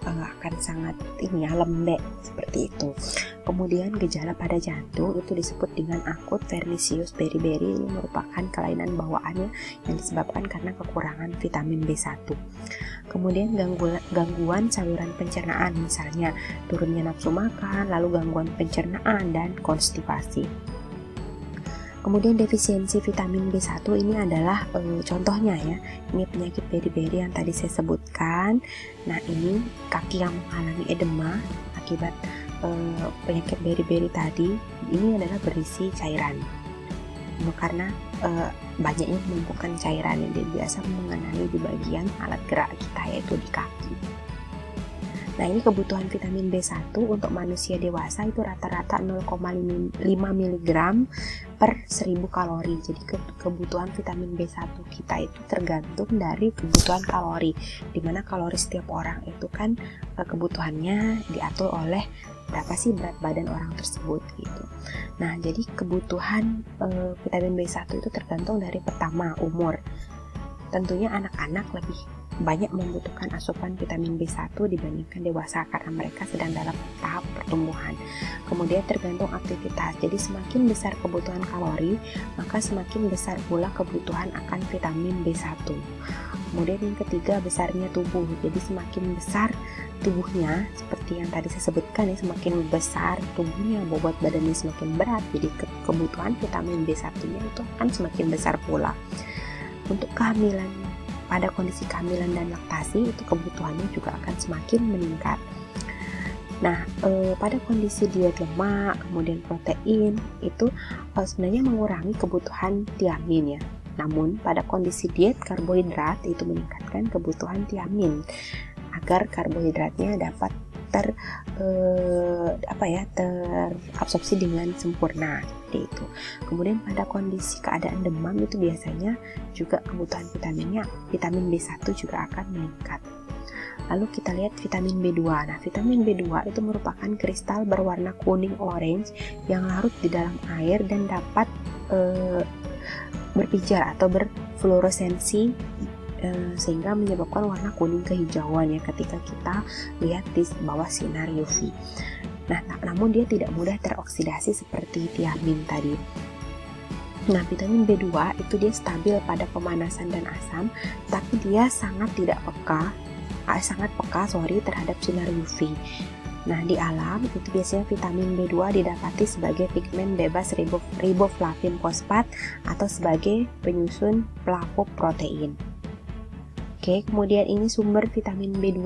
akan sangat lembek seperti itu. Kemudian gejala pada jantung itu disebut dengan akut pernicious beriberi. Ini merupakan kelainan bawaannya yang disebabkan karena kekurangan vitamin B1. Kemudian gangguan saluran pencernaan, misalnya turunnya nafsu makan, lalu gangguan pencernaan dan konstipasi. Kemudian defisiensi vitamin B1 ini adalah contohnya ya, ini penyakit beriberi yang tadi saya sebutkan. Nah, ini kaki yang mengalami edema akibat penyakit beriberi tadi, ini adalah berisi cairan. Karena banyaknya penumpukan cairan yang biasa mengenai di bagian alat gerak kita, yaitu di kaki. Nah, ini kebutuhan vitamin B1 untuk manusia dewasa itu rata-rata 0,5 mg per 1000 kalori. Jadi kebutuhan vitamin B1 kita itu tergantung dari kebutuhan kalori, dimana kalori setiap orang itu kan kebutuhannya diatur oleh berapa sih berat badan orang tersebut gitu. Nah, jadi kebutuhan vitamin B1 itu tergantung dari pertama umur. Tentunya anak-anak lebih banyak membutuhkan asupan vitamin B1 dibandingkan dewasa karena mereka sedang dalam tahap pertumbuhan. Kemudian tergantung aktivitas. Jadi semakin besar kebutuhan kalori, maka semakin besar pula kebutuhan akan vitamin B1. Kemudian yang ketiga, besarnya tubuh. Jadi semakin besar tubuhnya, seperti yang tadi saya sebutkan ya, semakin besar tubuhnya, bobot badannya semakin berat, jadi kebutuhan vitamin B1-nya itu akan semakin besar pula. Untuk kehamilan, pada kondisi kehamilan dan laktasi itu kebutuhannya juga akan semakin meningkat. Nah, pada kondisi diet lemak, kemudian protein itu sebenarnya mengurangi kebutuhan tiamin ya. Namun pada kondisi diet karbohidrat itu meningkatkan kebutuhan tiamin agar karbohidratnya dapat terabsorpsi dengan sempurna seperti itu. Kemudian pada kondisi keadaan demam itu biasanya juga kebutuhan vitamin B1 juga akan meningkat. Lalu kita lihat vitamin B2. Nah, vitamin B2 itu merupakan kristal berwarna kuning orange yang larut di dalam air dan dapat berpijar atau berfluoresensi sehingga menyebabkan warna kuning kehijauan ya ketika kita lihat di bawah sinar UV. Nah, namun dia tidak mudah teroksidasi seperti tiamin tadi. Nah, vitamin B2 itu dia stabil pada pemanasan dan asam, tapi dia sangat peka terhadap sinar UV. Nah, di alam itu biasanya vitamin B2 didapati sebagai pigmen bebas riboflavin fosfat atau sebagai penyusun pelapuk protein. Oke, kemudian ini sumber vitamin B2,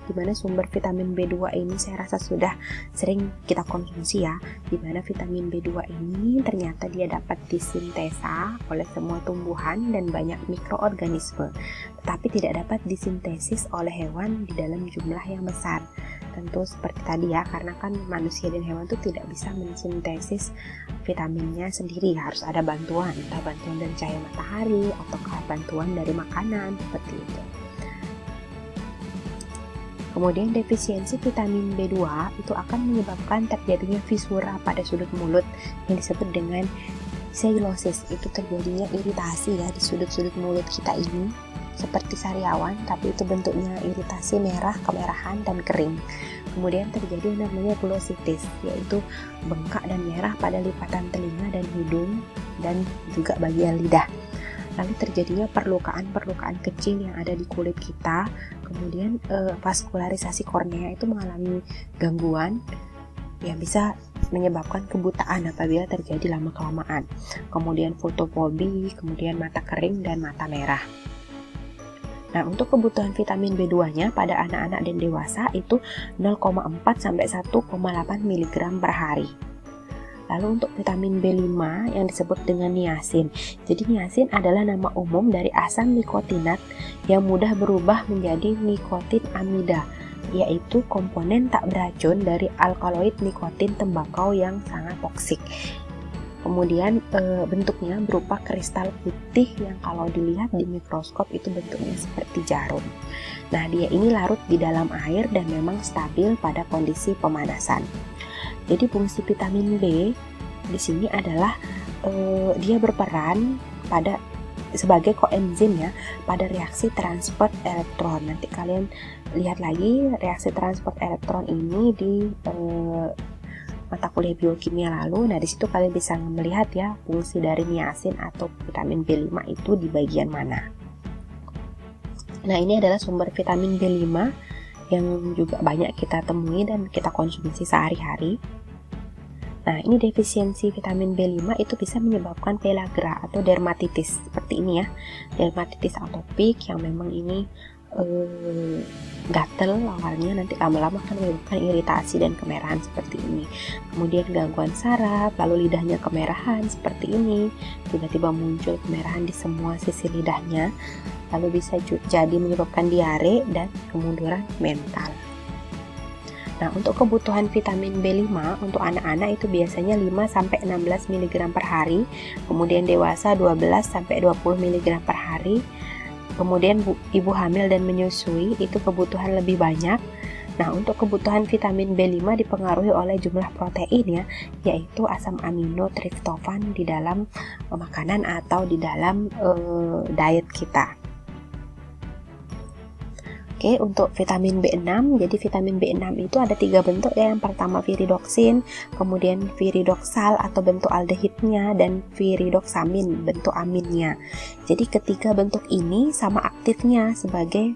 di mana sumber vitamin B2 ini saya rasa sudah sering kita konsumsi ya, di mana vitamin B2 ini ternyata dia dapat disintesa oleh semua tumbuhan dan banyak mikroorganisme, tetapi tidak dapat disintesis oleh hewan di dalam jumlah yang besar. Tentu seperti tadi ya, karena kan manusia dan hewan itu tidak bisa mensintesis vitaminnya sendiri, harus ada bantuan, entah bantuan dari cahaya matahari ataukah bantuan dari makanan seperti itu. Kemudian defisiensi vitamin B2 itu akan menyebabkan terjadinya fisura pada sudut mulut yang disebut dengan sialosis. Itu terjadinya iritasi ya di sudut-sudut mulut kita ini, seperti sariawan, tapi itu bentuknya iritasi merah, kemerahan, dan kering. Kemudian terjadi namanya glositis, yaitu bengkak dan merah pada lipatan telinga dan hidung dan juga bagian lidah. lalu terjadinya perlukaan-perlukaan kecil yang ada di kulit kita, kemudian vaskularisasi kornea itu mengalami gangguan yang bisa menyebabkan kebutaan apabila terjadi lama-kelamaan, kemudian fotofobi, kemudian mata kering dan mata merah. Nah, untuk kebutuhan vitamin B2-nya pada anak-anak dan dewasa itu 0,4 sampai 1,8 mg per hari. Lalu untuk vitamin B5 yang disebut dengan niacin. Jadi niacin adalah nama umum dari asam nikotinat yang mudah berubah menjadi nikotin amida, yaitu komponen tak beracun dari alkaloid nikotin tembakau yang sangat toksik. Kemudian bentuknya berupa kristal putih yang kalau dilihat di mikroskop itu bentuknya seperti jarum. Nah, dia ini larut di dalam air dan memang stabil pada kondisi pemanasan. Jadi fungsi vitamin B di sini adalah dia berperan sebagai koenzim ya pada reaksi transport elektron. Nanti kalian lihat lagi reaksi transport elektron ini di mata kuliah biokimia lalu. Nah, di situ kalian bisa melihat ya fungsi dari niacin atau vitamin B5 itu di bagian mana. Nah, ini adalah sumber vitamin B5 yang juga banyak kita temui dan kita konsumsi sehari-hari. Nah, ini defisiensi vitamin B5 itu bisa menyebabkan pellagra atau dermatitis seperti ini ya. Dermatitis atopik yang memang ini gatel awalnya, nanti lama-lama akan menyebabkan iritasi dan kemerahan seperti ini. Kemudian gangguan saraf, lalu lidahnya kemerahan seperti ini, tiba-tiba muncul kemerahan di semua sisi lidahnya, lalu bisa jadi menyebabkan diare dan kemunduran mental. Nah, untuk kebutuhan vitamin B5 untuk anak-anak itu biasanya 5-16 mg per hari, kemudian dewasa 12-20 mg per hari. Kemudian ibu hamil dan menyusui itu kebutuhan lebih banyak. Nah, untuk kebutuhan vitamin B5 dipengaruhi oleh jumlah protein ya, yaitu asam amino triptofan di dalam makanan atau di dalam diet kita. Oke, untuk vitamin B6, jadi vitamin B6 itu ada 3 bentuk ya. Yang pertama viridoksin, kemudian viridoksal atau bentuk aldehidnya, dan viridoksamin bentuk aminnya. Jadi ketiga bentuk ini sama aktifnya sebagai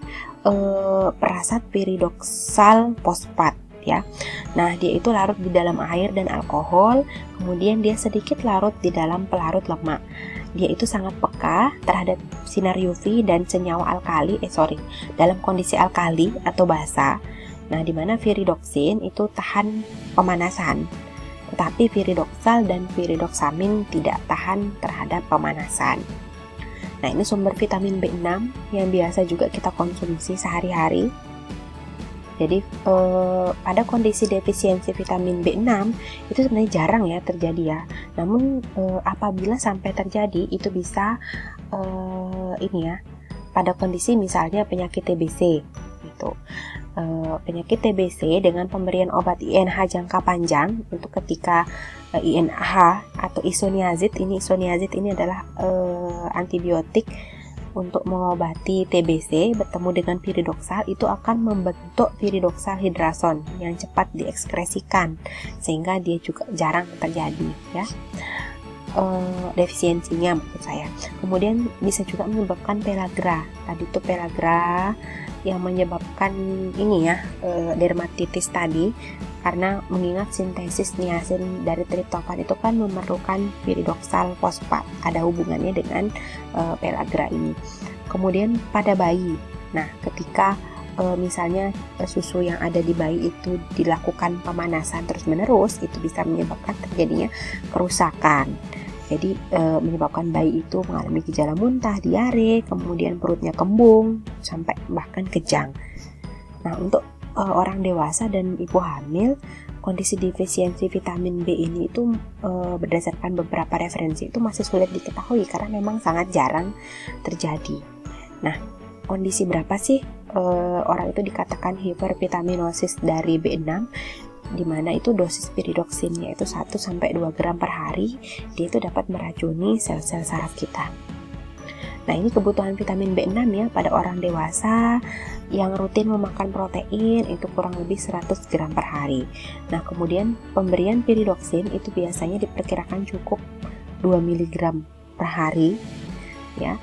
perasat viridoksal fosfat ya. Nah, dia itu larut di dalam air dan alkohol, kemudian dia sedikit larut di dalam pelarut lemak. Dia itu sangat peka terhadap sinar UV dan senyawa dalam kondisi alkali atau basa. Nah, di mana viridoksin itu tahan pemanasan, tetapi viridoksal dan viridoksamin tidak tahan terhadap pemanasan. Nah, ini sumber vitamin B6 yang biasa juga kita konsumsi sehari-hari. Jadi pada kondisi defisiensi vitamin B6 itu sebenarnya jarang ya terjadi ya. Namun apabila sampai terjadi itu bisa pada kondisi misalnya penyakit TBC gitu. Penyakit TBC dengan pemberian obat INH jangka panjang untuk ketika INH atau isoniazid ini adalah antibiotik untuk mengobati TBC bertemu dengan viridoksal, itu akan membentuk viridoksal hidrason yang cepat diekskresikan sehingga dia juga jarang terjadi ya. Defisiensinya maksud saya. Kemudian bisa juga menyebabkan pellagra. Tadi itu pellagra yang menyebabkan ini ya dermatitis tadi, karena mengingat sintesis niacin dari triptofan itu kan memerlukan viridoksal fosfat, ada hubungannya dengan pellagra ini. Kemudian pada bayi, nah ketika misalnya susu yang ada di bayi itu dilakukan pemanasan terus-menerus, itu bisa menyebabkan terjadinya kerusakan. Jadi menyebabkan bayi itu mengalami gejala muntah, diare, kemudian perutnya kembung, sampai bahkan kejang. Nah, untuk orang dewasa dan ibu hamil, kondisi defisiensi vitamin B ini itu berdasarkan beberapa referensi itu masih sulit diketahui karena memang sangat jarang terjadi. Nah, kondisi berapa sih orang itu dikatakan hipervitaminosis dari B6? Di mana itu dosis piridoksinnya itu 1-2 gram per hari, dia itu dapat meracuni sel-sel saraf kita. Nah, ini kebutuhan vitamin B6 ya pada orang dewasa yang rutin memakan protein itu kurang lebih 100 gram per hari. Nah, kemudian pemberian piridoksin itu biasanya diperkirakan cukup 2 mg per hari. ya.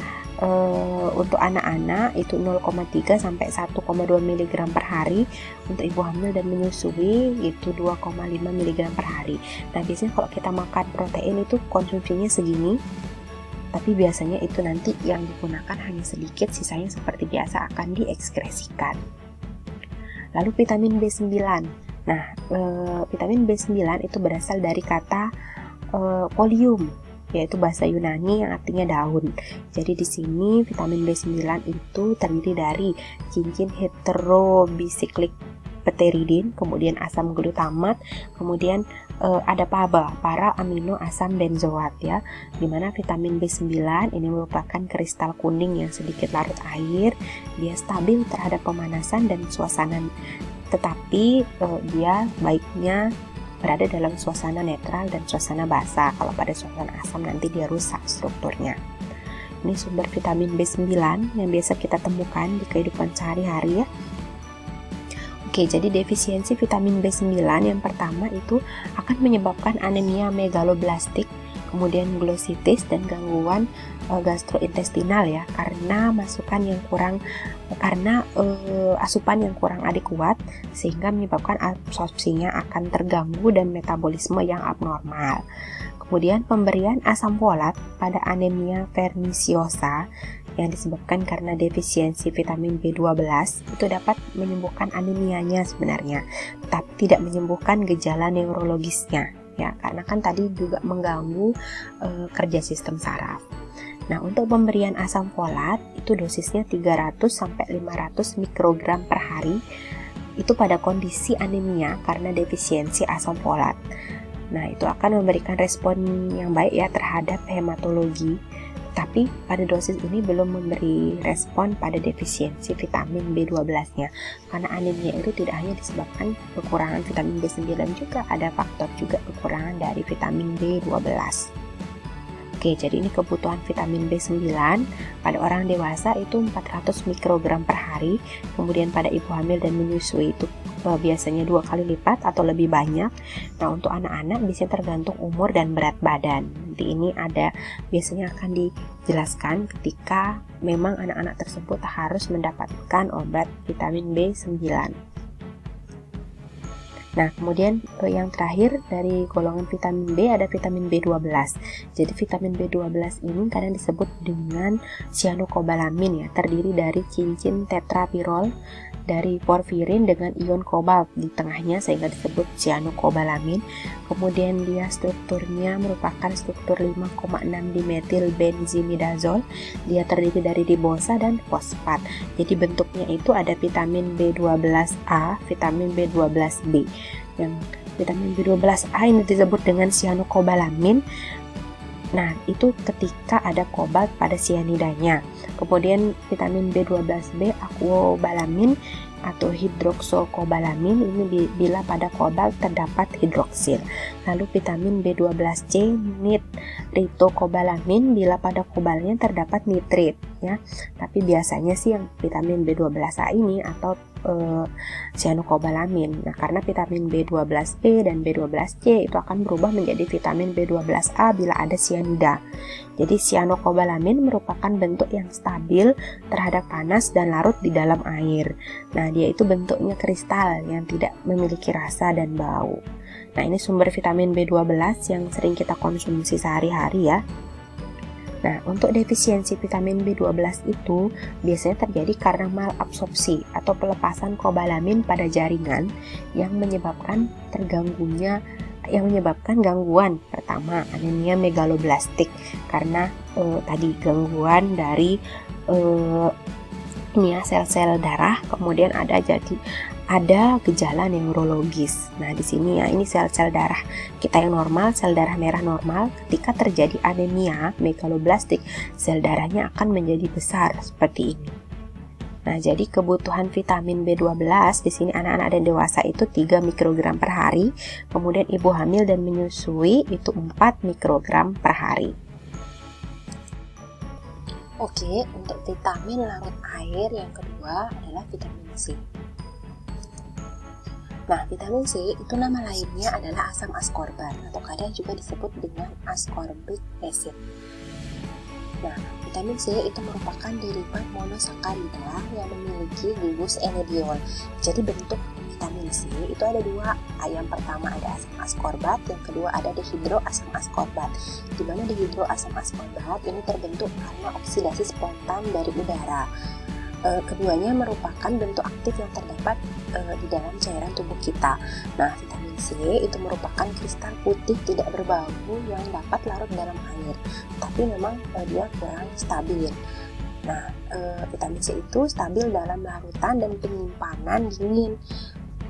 Untuk anak-anak itu 0,3 sampai 1,2 mg per hari. Untuk ibu hamil dan menyusui itu 2,5 mg per hari. Nah, biasanya kalau kita makan protein itu konsumsinya segini, tapi biasanya itu nanti yang digunakan hanya sedikit, sisanya seperti biasa akan diekskresikan. Lalu vitamin B9. Nah, vitamin B9 itu berasal dari kata Pholium, yaitu bahasa Yunani yang artinya daun. Jadi di sini vitamin B9 itu terdiri dari cincin heterobisiklik pteridin, kemudian asam glutamat, kemudian ada para amino asam benzoat, ya. Dimana vitamin B9 ini merupakan kristal kuning yang sedikit larut air. Dia stabil terhadap pemanasan dan suasana, tetapi dia baiknya berada dalam suasana netral dan suasana basah. Kalau pada suasana asam nanti dia rusak strukturnya. Ini sumber vitamin B9 yang biasa kita temukan di kehidupan sehari-hari, ya. Oke, jadi defisiensi vitamin B9 yang pertama itu akan menyebabkan anemia megaloblastik, kemudian glositis dan gangguan gastrointestinal, ya, karena asupan yang kurang adekuat, sehingga menyebabkan absorpsinya akan terganggu dan metabolisme yang abnormal. Kemudian pemberian asam folat pada anemia perniciosa yang disebabkan karena defisiensi vitamin B12 itu dapat menyembuhkan anemianya sebenarnya, tapi tidak menyembuhkan gejala neurologisnya, ya, karena kan tadi juga mengganggu kerja sistem saraf. Nah, untuk pemberian asam folat itu dosisnya 300 sampai 500 mikrogram per hari, itu pada kondisi anemia karena defisiensi asam folat. Nah, itu akan memberikan respon yang baik, ya, terhadap hematologi. Tapi pada dosis ini belum memberi respon pada defisiensi vitamin B12-nya. Karena anemia itu tidak hanya disebabkan kekurangan vitamin B9, juga ada faktor juga kekurangan dari vitamin B12. Oke, jadi ini kebutuhan vitamin B9 pada orang dewasa itu 400 mikrogram per hari. Kemudian pada ibu hamil dan menyusui itu biasanya 2 kali lipat atau lebih banyak. Nah, untuk anak-anak biasanya tergantung umur dan berat badan. Nanti ini biasanya akan dijelaskan ketika memang anak-anak tersebut harus mendapatkan obat vitamin B9. Nah, kemudian yang terakhir dari golongan vitamin B ada vitamin B12. Jadi vitamin B12 ini kadang disebut dengan cyanokobalamin, ya, terdiri dari cincin tetrapirol dari porfirin dengan ion kobalt di tengahnya sehingga disebut cyanokobalamin. Kemudian dia strukturnya merupakan struktur 5,6 dimetil benzimidazol. Dia terdiri dari ribosa dan fosfat. Jadi bentuknya itu ada vitamin B12A, vitamin B12B. Yang vitamin B12A ini disebut dengan cyanokobalamin. Nah, itu ketika ada kobalt pada sianidanya. Kemudian vitamin B12B aquobalamin atau hidroksokobalamin ini bila pada kobalt terdapat hidroksil. Lalu vitamin B12C nitritokobalamin bila pada kobaltnya terdapat nitrit, ya. Tapi biasanya sih yang vitamin B12A ini atau cyanokobalamin. Nah, karena vitamin B12B dan B12C itu akan berubah menjadi vitamin B12A bila ada sianida. Jadi cyanokobalamin merupakan bentuk yang stabil terhadap panas dan larut di dalam air. Nah, dia itu bentuknya kristal yang tidak memiliki rasa dan bau. Nah, ini sumber vitamin B12 yang sering kita konsumsi sehari-hari, ya. Nah, untuk defisiensi vitamin B12 itu biasanya terjadi karena malabsorpsi atau pelepasan kobalamin pada jaringan yang menyebabkan gangguan. Pertama, anemia megaloblastik karena tadi gangguan dari sel-sel darah. Kemudian ada gejala neurologis. Nah, di sini, ya, ini sel-sel darah kita yang normal, sel darah merah normal. Ketika terjadi anemia megaloblastik, sel darahnya akan menjadi besar seperti ini. Nah, jadi kebutuhan vitamin B12 di sini anak-anak dan dewasa itu 3 mikrogram per hari, kemudian ibu hamil dan menyusui itu 4 mikrogram per hari. Oke, untuk vitamin larut air yang kedua adalah vitamin C. Nah, vitamin C itu nama lainnya adalah asam ascorbat atau kadang juga disebut dengan ascorbic acid. Nah, vitamin C itu merupakan derivat monosakarida yang memiliki gugus enediol. Jadi bentuk vitamin C itu ada dua. Yang pertama ada asam askorbat, yang kedua ada dihidroasam askorbat. Di mana dihidroasam askorbat ini terbentuk karena oksidasi spontan dari udara. Keduanya merupakan bentuk aktif yang terdapat di dalam cairan tubuh kita. Nah, vitamin C itu merupakan kristal putih tidak berbau yang dapat larut dalam air, tapi memang dia kurang stabil. Nah, vitamin C itu stabil dalam larutan dan penyimpanan dingin,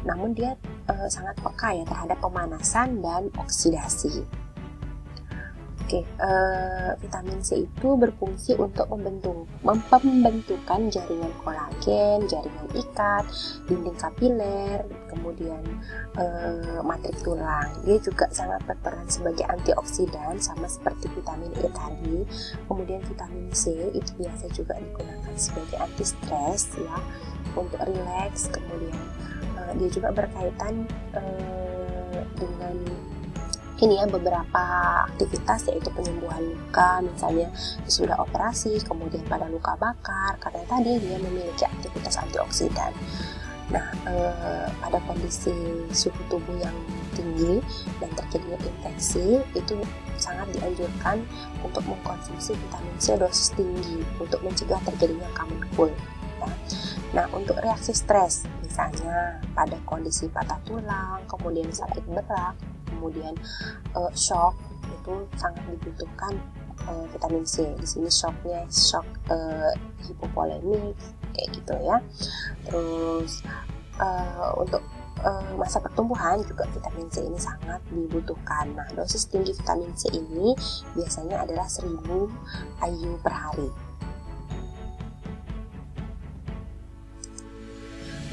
namun dia sangat peka ya terhadap pemanasan dan oksidasi. Vitamin C itu berfungsi untuk pembentukan jaringan kolagen, jaringan ikat, dinding kapiler, kemudian matrik tulang. Dia juga sangat berperan sebagai antioksidan sama seperti vitamin E tadi. Kemudian vitamin C itu biasa juga digunakan sebagai anti stres ya, untuk rileks. Kemudian dia juga berkaitan dengan beberapa aktivitas, yaitu penyembuhan luka, misalnya sudah operasi, kemudian pada luka bakar, karena tadi dia memiliki aktivitas antioksidan. Nah, pada kondisi suhu tubuh yang tinggi dan terjadinya infeksi, itu sangat dianjurkan untuk mengkonsumsi vitamin C dosis tinggi untuk mencegah terjadinya common cold. Ya. Nah, untuk reaksi stres, misalnya pada kondisi patah tulang, kemudian sakit berat, kemudian shock, itu sangat dibutuhkan vitamin C. Di sini shocknya shock hipovolemik kayak gitu ya. Terus untuk masa pertumbuhan juga vitamin C ini sangat dibutuhkan. Nah, dosis tinggi vitamin C ini biasanya adalah 1000 IU per hari.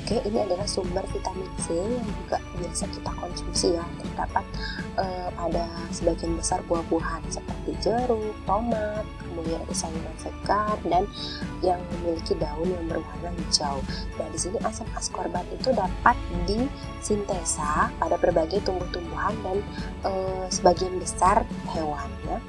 Ini adalah sumber vitamin C yang juga biasa kita konsumsi ya. Terdapat pada sebagian besar buah-buahan seperti jeruk, tomat, kemudian ada sayuran segar dan yang memiliki daun yang berwarna hijau. Nah, di sini asam askorbat itu dapat disintesa pada berbagai tumbuh-tumbuhan dan sebagian besar hewan ya.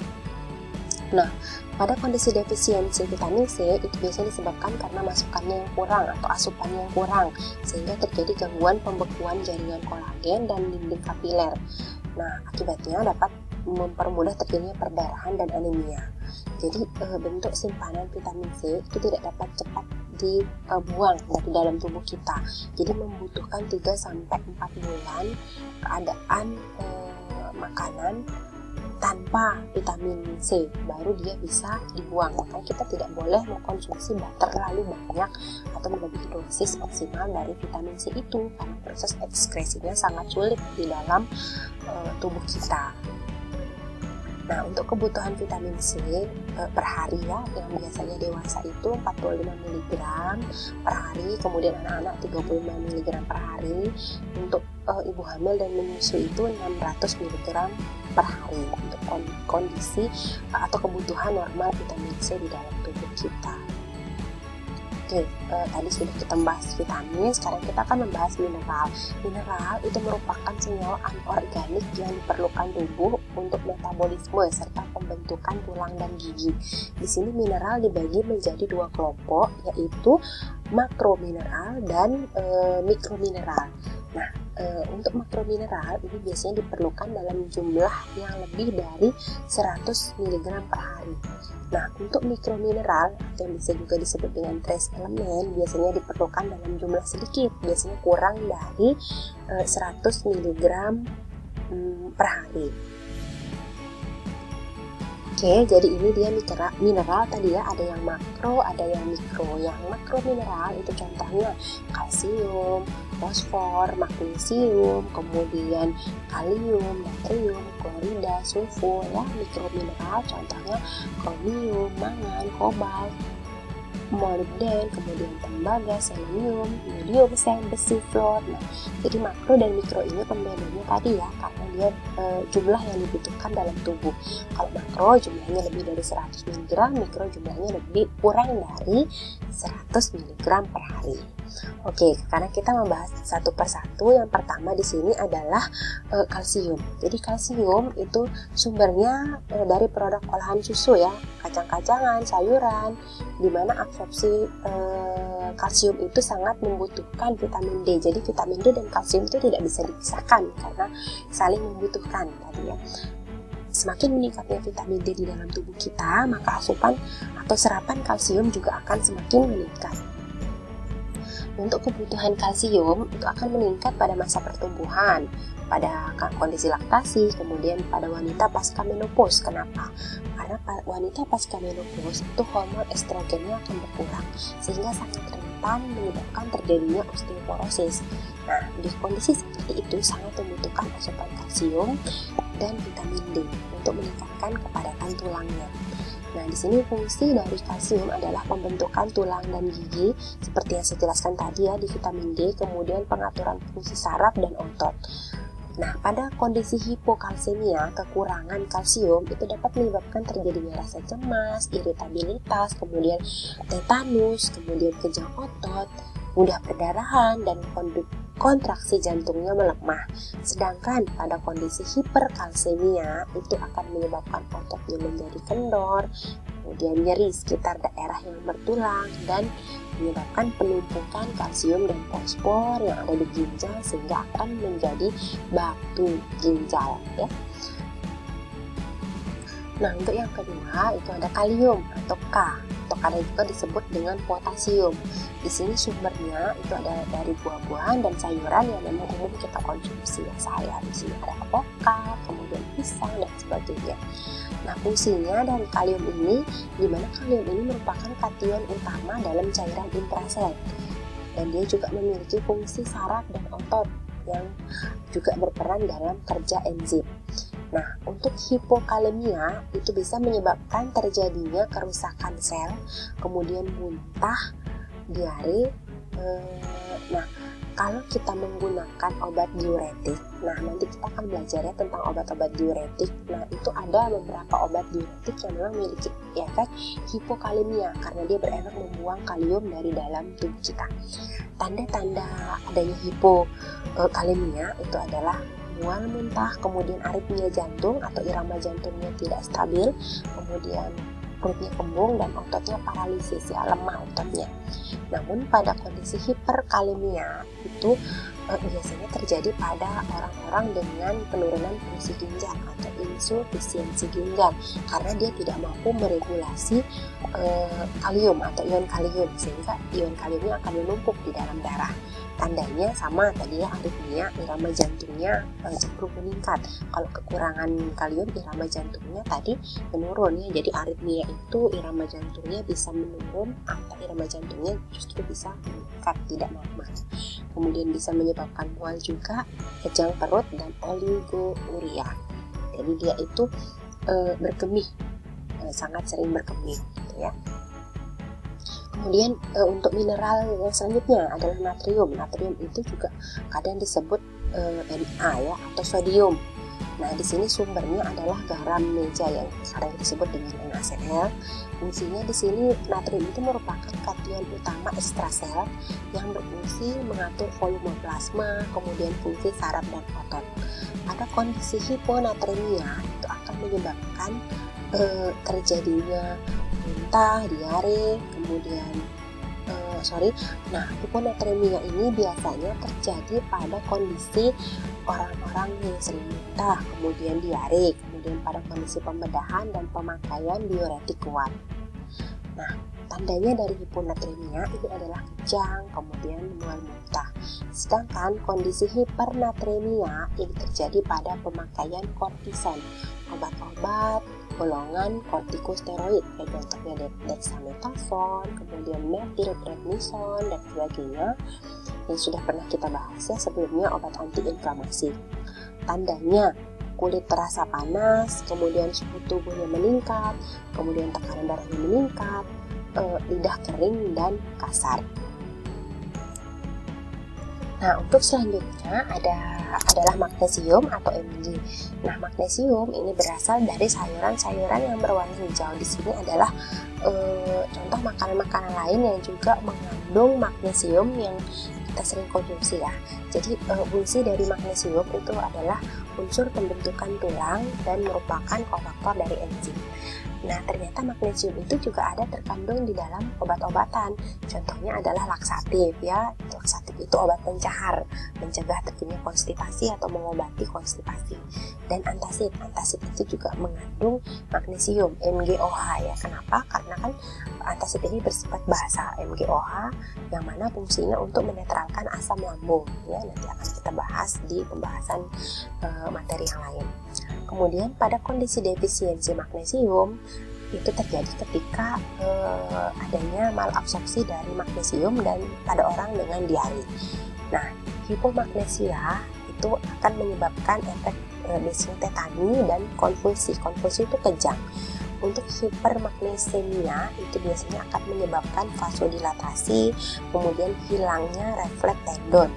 Nah, pada kondisi defisiensi vitamin C itu biasanya disebabkan karena masukannya yang kurang atau asupannya yang kurang, sehingga terjadi gangguan pembekuan jaringan kolagen dan dinding kapiler. Nah, akibatnya dapat mempermudah terjadinya perdarahan dan anemia. Jadi bentuk simpanan vitamin C itu tidak dapat cepat dibuang dari dalam tubuh kita. Jadi membutuhkan 3-4 bulan keadaan makanan tanpa vitamin C baru dia bisa dibuang. Makanya kita tidak boleh mengkonsumsi terlalu banyak atau melebihi dosis maksimal dari vitamin C itu, karena proses ekskresinya sangat sulit di dalam tubuh kita. Nah, untuk kebutuhan vitamin C per hari ya, yang biasanya dewasa itu 45 mg per hari, kemudian anak-anak 35 mg per hari. Untuk ibu hamil dan menyusui itu 600 mg per hari untuk kondisi atau kebutuhan normal vitamin C di dalam tubuh kita. Tadi sudah kita bahas vitamin, sekarang kita akan membahas mineral. Mineral itu merupakan senyawa anorganik yang diperlukan tubuh untuk metabolisme serta pembentukan tulang dan gigi. Di sini mineral dibagi menjadi dua kelompok, yaitu makromineral dan mikromineral. Nah, untuk makromineral ini biasanya diperlukan dalam jumlah yang lebih dari 100 mg per hari. Nah, untuk mikromineral atau yang bisa juga disebut dengan trace element biasanya diperlukan dalam jumlah sedikit, biasanya kurang dari 100 mg per hari. Jadi ini dia mineral tadi ya, ada yang makro, ada yang mikro. Yang makro mineral itu contohnya kalsium, fosfor, magnesium, kemudian kalium, natrium, klorida, sulfur ya. Mikro mineral contohnya kromium, mangan, kobalt, molibden, kemudian tembaga, selenium, yodium, besi, fluor. Nah, jadi makro dan mikro ini pembedaannya tadi ya, karena dia jumlah yang dibutuhkan dalam tubuh. Kalau makro jumlahnya lebih dari 100 mg, mikro jumlahnya lebih kurang dari 100 mg per hari. Oke, karena kita membahas satu persatu, yang pertama di sini adalah kalsium. Jadi kalsium itu sumbernya dari produk olahan susu ya, kacang-kacangan, sayuran, di mana absorpsi kalsium itu sangat membutuhkan vitamin D. Jadi vitamin D dan kalsium itu tidak bisa dipisahkan karena saling membutuhkan tadi ya. Semakin meningkatnya vitamin D di dalam tubuh kita, maka asupan atau serapan kalsium juga akan semakin meningkat. Untuk kebutuhan kalsium itu akan meningkat pada masa pertumbuhan, pada kondisi laktasi, kemudian pada wanita pasca menopause. Kenapa? Karena wanita pasca menopause itu hormon estrogennya akan berkurang, sehingga sangat rentan menyebabkan terjadinya osteoporosis. Nah, di kondisi seperti itu sangat membutuhkan asupan kalsium dan vitamin D untuk meningkatkan kepadatan tulangnya. Nah, di sini fungsi dari kalsium adalah pembentukan tulang dan gigi seperti yang saya jelaskan tadi ya di vitamin D, kemudian pengaturan fungsi saraf dan otot. Nah, pada kondisi hipokalsemia, kekurangan kalsium itu dapat menyebabkan terjadinya rasa cemas, iritabilitas, kemudian tetanus, kemudian kejang otot, mudah perdarahan, dan kontraksi jantungnya melemah. Sedangkan pada kondisi hiperkalsemia itu akan menyebabkan ototnya menjadi kendor, kemudian nyeri sekitar daerah yang bertulang, dan menyebabkan penumpukan kalsium dan fosfor yang ada di ginjal sehingga akan menjadi batu ginjal ya. Nah, untuk yang kedua itu ada kalium atau K, atau kadang juga disebut dengan potasium. Di sini sumbernya itu ada dari buah-buahan dan sayuran yang memang umum kita konsumsi ya. Saya di sini ada alpukat, kemudian pisang dan sebagainya. Nah, fungsinya dari kalium ini, di mana kalium ini merupakan kation utama dalam cairan intrasel, dan dia juga memiliki fungsi saraf dan otot yang juga berperan dalam kerja enzim. Nah, untuk hipokalemia itu bisa menyebabkan terjadinya kerusakan sel, kemudian muntah, diare. Nah, kalau kita menggunakan obat diuretik, nah nanti kita akan belajar ya tentang obat-obat diuretik. Nah, itu ada beberapa obat diuretik yang memang memiliki efek hipokalemia karena dia berefek membuang kalium dari dalam tubuh kita. Tanda-tanda adanya hipokalemia itu adalah mual, muntah, kemudian aritmia jantung atau irama jantungnya tidak stabil, kemudian perutnya kembung dan ototnya paralisis ya, lemah ototnya. Namun pada kondisi hiperkalemia itu biasanya terjadi pada orang-orang dengan penurunan fungsi ginjal atau insufisiensi ginjal karena dia tidak mampu meregulasi kalium atau ion kalium, sehingga ion kaliumnya akan menumpuk di dalam darah. Tandanya sama tadi ya, aritmia, irama jantungnya cenderung meningkat. Kalau kekurangan kalium, irama jantungnya tadi menurun ya. Jadi aritmia itu irama jantungnya bisa menurun atau irama jantungnya justru bisa meningkat, tidak normal. Kemudian bisa menyebabkan mual juga, kejang perut, dan oligouria. Jadi dia itu berkemih, sangat sering berkemih gitu ya. Kemudian untuk mineral yang selanjutnya adalah natrium. Natrium itu juga kadang disebut Na ya, atau sodium. Nah, di sini sumbernya adalah garam meja yang kadang disebut dengan NaCl. Fungsinya di sini natrium itu merupakan kation utama ekstrasel yang berfungsi mengatur volume plasma, kemudian fungsi saraf dan otot. Pada kondisi hiponatremia itu akan menyebabkan terjadinya muntah, diare, kemudian Nah, hiponatremia ini biasanya terjadi pada kondisi orang-orang yang sering muntah, kemudian diare, kemudian pada kondisi pembedahan dan pemakaian diuretik kuat. Nah, tandanya dari hiponatremia ini adalah kejang, kemudian mual muntah. Sedangkan kondisi hipernatremia ini terjadi pada pemakaian kortison, obat-obat golongan kortikosteroid, kayak contohnya dexamethasone, kemudian methylprednison dan sebagainya yang sudah pernah kita bahas ya sebelumnya, obat antiinflamasi. Tandanya kulit terasa panas, kemudian suhu tubuhnya meningkat, kemudian tekanan darahnya meningkat, lidah kering dan kasar. Nah, untuk selanjutnya adalah magnesium atau Mg. Nah, magnesium ini berasal dari sayuran-sayuran yang berwarna hijau. Di sini adalah contoh makanan-makanan lain yang juga mengandung magnesium yang kita sering konsumsi ya. Jadi fungsi dari magnesium itu adalah unsur pembentukan tulang dan merupakan kofaktor dari enzim. Nah, ternyata magnesium itu juga ada terkandung di dalam obat-obatan. Contohnya adalah laksatif ya. Laksatif itu obat pencahar, mencegah terjadinya konstipasi atau mengobati konstipasi. Dan antasid itu juga mengandung magnesium, MgOH ya. Kenapa? Karena kan antasid ini bersifat basa, MgOH, yang mana fungsinya untuk menetralkan asam lambung ya. Nanti akan kita bahas di pembahasan materi yang lain. Kemudian pada kondisi defisiensi magnesium itu terjadi ketika adanya malabsorpsi dari magnesium dan pada orang dengan diare. Nah, hipomagnesia itu akan menyebabkan efek desintetani dan konvulsi. Konvulsi itu kejang. Untuk hipermagnesemia itu biasanya akan menyebabkan vasodilatasi, kemudian hilangnya refleks tendon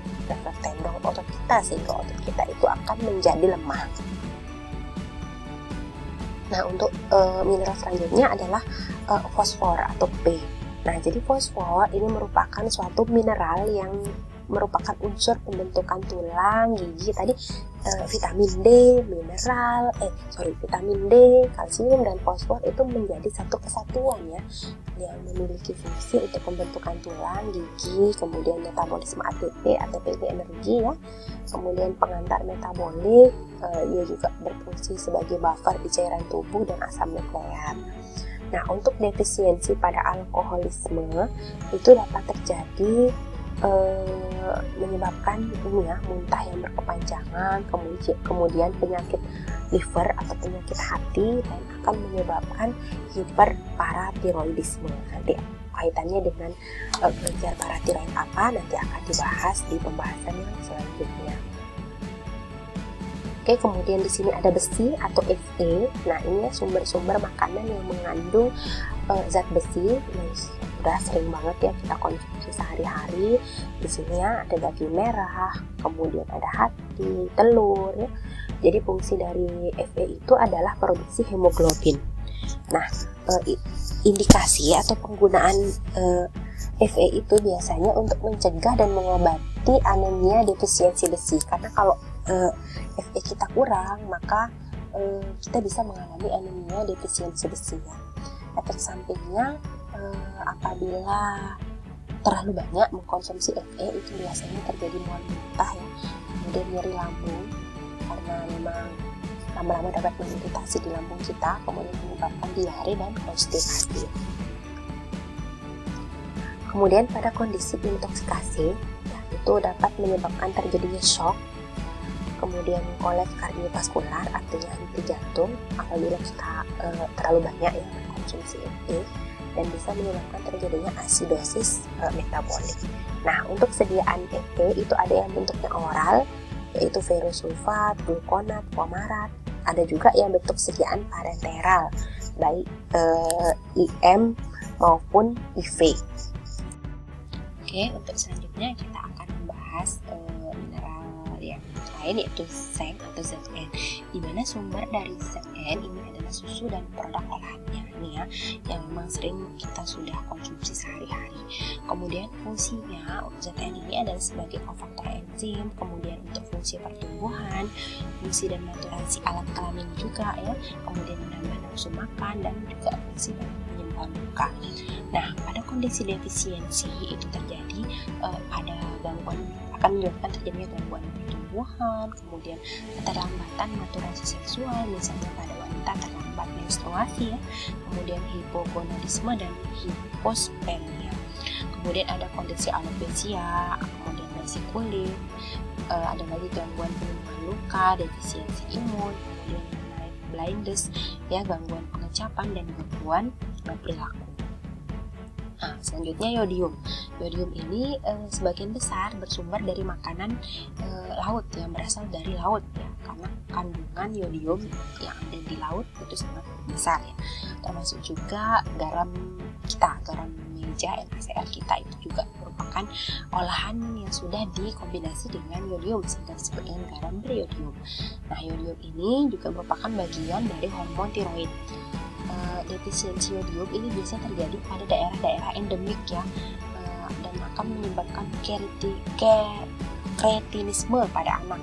otot kita, sehingga otot kita itu akan menjadi lemah. Nah, untuk mineral selanjutnya adalah fosfor atau P. Nah, jadi fosfor ini merupakan suatu mineral yang merupakan unsur pembentukan tulang, gigi. Tadi vitamin D, vitamin D, kalsium dan fosfor itu menjadi satu kesatuan ya, yang memiliki fungsi untuk pembentukan tulang, gigi, kemudian metabolisme ATP ini energi ya, kemudian pengantar metabolik, ia juga berfungsi sebagai buffer di cairan tubuh dan asam nukleat. Nah, untuk defisiensi pada alkoholisme itu dapat terjadi menyebabkan muntah yang berkepanjangan, kemudian penyakit liver atau penyakit hati, dan akan menyebabkan hiperparatiroidisme. Nanti kaitannya dengan kelenjar paratiroid apa nanti akan dibahas di pembahasan yang selanjutnya. Oke, kemudian di sini ada besi atau Fe. Nah, ini sumber-sumber makanan yang mengandung zat besi yang udah sering banget ya kita konsumsi sehari-hari. Di sini ya ada daging merah, kemudian ada hati, telur ya. Jadi fungsi dari Fe itu adalah produksi hemoglobin. Nah, indikasi atau penggunaan Fe itu biasanya untuk mencegah dan mengobati anemia defisiensi besi. Karena kalau Fe kita kurang, maka kita bisa mengalami anemia defisiensi besi ya. Efek sampingnya apabila terlalu banyak mengkonsumsi Fe itu biasanya terjadi mual muntah ya, kemudian nyeri lambung karena memang lama-lama dapat mengiritasi di lambung kita, kemudian menyebabkan diare dan konstipasi. Kemudian pada kondisi intoksikasi ya, itu dapat menyebabkan terjadinya shock, kemudian kolaps kardiovaskular artinya henti jantung apabila kita terlalu banyak ya mengkonsumsi Fe, dan bisa menyebabkan terjadinya asidosis metabolik. Nah, untuk sediaan Fe itu ada yang bentuknya oral, yaitu ferrosulfat, glukonat, fumarat. Ada juga yang bentuk sediaan parenteral, baik IM maupun IV. Oke, untuk selanjutnya kita akan membahas mineral yang lain, yaitu Zn atau Zn, di mana sumber dari Zn ini adalah susu dan produk olahannya nih ya, yang memang sering kita sudah konsumsi sehari-hari. Kemudian fungsinya Zn ini adalah sebagai kofaktor enzim, kemudian untuk fungsi pertumbuhan, fungsi dan maturasi alat kelamin juga ya, kemudian menambah nafsu makan, dan juga fungsi dalam penyembuhan luka. Nah, pada kondisi defisiensi itu terjadi ada gangguan, akan menyebabkan terjadinya gangguan pertumbuhan, kemudian keterlambatan maturasi seksual, misalnya pada wanita terlambat menstruasi ya, kemudian hipogonadisme dan hipospermia. Kemudian ada kondisi alopecia, kemudian lesi kulit, ada lagi gangguan penyembuhan luka, defisiensi imun, kemudian night blindness ya, gangguan pengecapan dan gangguan perilaku. Nah, selanjutnya yodium. Yodium ini sebagian besar bersumber dari makanan laut yang berasal dari laut ya, karena kandungan yodium yang ada di laut itu sangat besar ya. Termasuk juga garam kita, garam saja NaCl kita itu juga merupakan olahan yang sudah dikombinasi dengan yodium sehingga disebut dengan garam beriodium. Nah, yodium ini juga merupakan bagian dari hormon tiroid. Defisiensi yodium ini biasanya terjadi pada daerah-daerah endemik ya, dan akan menyebabkan kretinisme pada anak.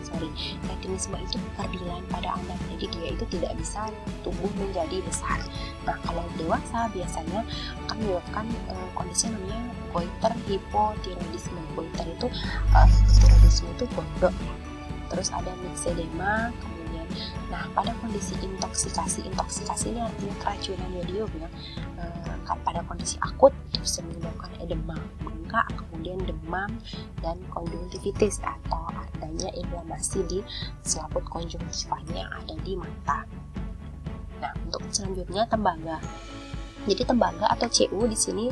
Kretinisme itu kekerdilan pada anak, jadi dia itu tidak bisa tumbuh menjadi besar. Nah, kalau dewasa biasanya akan menyebabkan kondisi namanya goiter hipotiroidisme. Goiter itu hipotiroidisme itu gondok ya. Terus ada myxedema, kemudian pada kondisi intoksikasi ini artinya keracunan yodium ya. Pada kondisi akut bisa menyebabkan edema, bengkak, kemudian demam dan konjungtivitis atau adanya inflamasi di selaput konjungtivanya yang ada di mata. Nah, untuk selanjutnya tembaga. Jadi tembaga atau CU di sini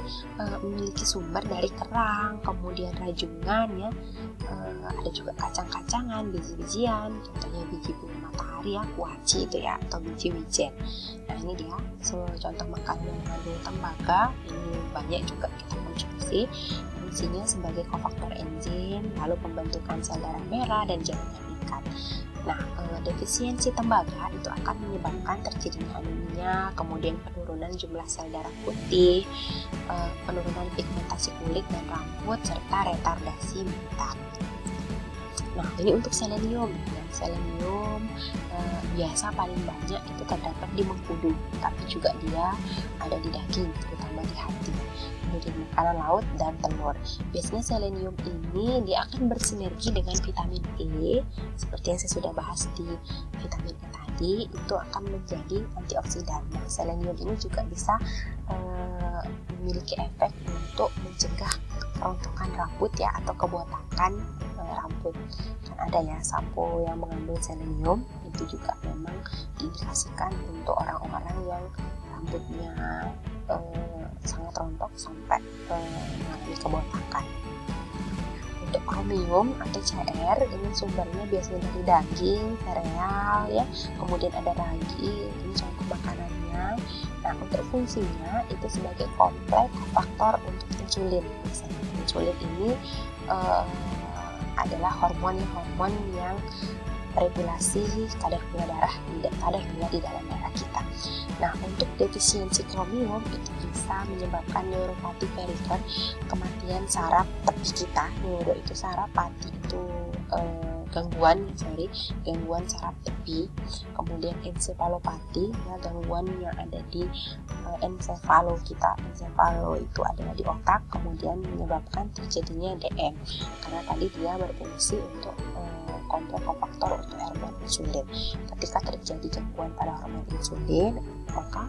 memiliki sumber dari kerang, kemudian rajungan ya, ada juga kacang-kacangan, biji-bijian, contohnya biji bunga matahari ya, kuaci itu ya, atau biji wijen. Nah, ini dia contoh makanan yang mengandung tembaga. Ini banyak juga kita konsumsi. Fungsinya sebagai kofaktor enzim, lalu pembentukan sel darah merah dan jaringan ikat. Nah, defisiensi tembaga itu akan menyebabkan terjadinya anemia, kemudian penurunan jumlah sel darah putih, penurunan pigmentasi kulit dan rambut, serta retardasi mental. Nah, ini untuk selenium. Selenium biasa paling banyak itu terdapat di mengkudu, tapi juga dia ada di daging, terutama di hati, kemudian makanan laut dan telur. Biasanya selenium ini dia akan bersinergi dengan vitamin E, seperti yang saya sudah bahas di vitamin E tadi, itu akan menjadi antioksidan. Nah, selenium ini juga bisa memiliki efek untuk mencegah kerontokan rambut ya, atau kebotakan rambut. Kan ada ya sampo yang mengandung selenium, itu juga memang diindikasikan untuk orang-orang yang rambutnya sangat rontok sampai mengalami kebotakan. Untuk chromium atau CR, ini sumbernya biasanya dari daging, sereal ya, kemudian ada ragi, ini contoh makanannya. Nah, untuk fungsinya itu sebagai kompleks faktor untuk insulin. Misalnya insulin ini adalah hormon yang regulasi kadar gula di dalam darah kita. Nah, untuk defisiensi kromium itu bisa menyebabkan neuropati perifer, kematian saraf tepi kita. Neuro itu saraf, pati itu gangguan saraf tepi. Kemudian ensefalopati ya, gangguan yang ada di ensefalo kita. Ensefalo itu adalah di otak, kemudian menyebabkan terjadinya DM karena tadi dia berfungsi untuk kompleks kofaktor untuk hormon insulin. Ketika terjadi gangguan pada hormon insulin, maka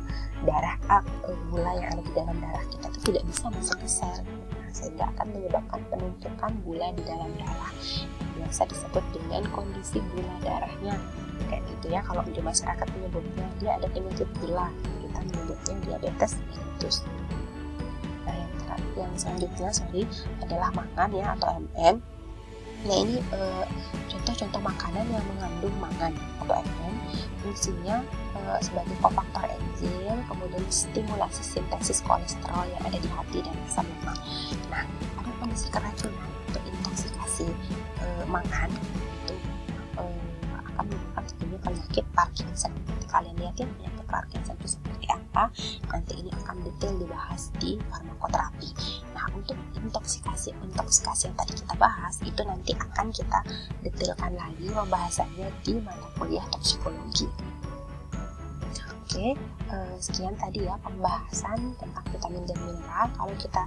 gula yang ada di dalam darah kita itu tidak bisa masuk ke sel, sehingga akan menyebabkan penumpukan gula di dalam darah. Biasa disebut dengan kondisi gula darahnya, kayak gitu ya. Kalau di masyarakat menyebutnya dia ada penyakit gula, kita menyebutnya diabetes mellitus. Nah, yang selanjutnya adalah mangan ya, atau MN. Nah, ini contoh-contoh makanan yang mengandung mangan atau MN. Fungsinya sebagai kofaktor enzim, kemudian stimulasi sintesis kolesterol yang ada di hati dan asam lemak. Nah, ada kondisi keracunan atau intoksikasi mangan itu akan menyebabkan terjadinya penyakit Parkinson. Nanti kalian lihat ya, penyakit Parkinson itu seperti apa. Nanti ini akan detail dibahas di farmakoterapi. Nah, untuk intoksikasi yang tadi kita bahas itu nanti akan kita detailkan lagi pembahasannya di mata kuliah toksikologi. Oke, sekian tadi ya pembahasan tentang vitamin dan mineral. Kalau kita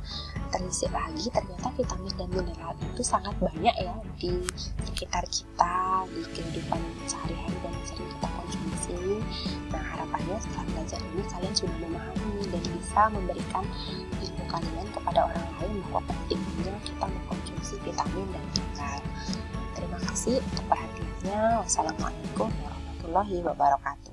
telisik lagi, ternyata vitamin dan mineral itu sangat banyak ya di sekitar kita, di kehidupan sehari-hari dan sering kita konsumsi. Nah, harapannya setelah belajar ini kalian sudah memahami dan bisa memberikan ilmu kalian kepada orang lain bahwa pentingnya kita mengkonsumsi vitamin dan mineral. Terima kasih untuk perhatiannya. Wassalamualaikum warahmatullahi wabarakatuh.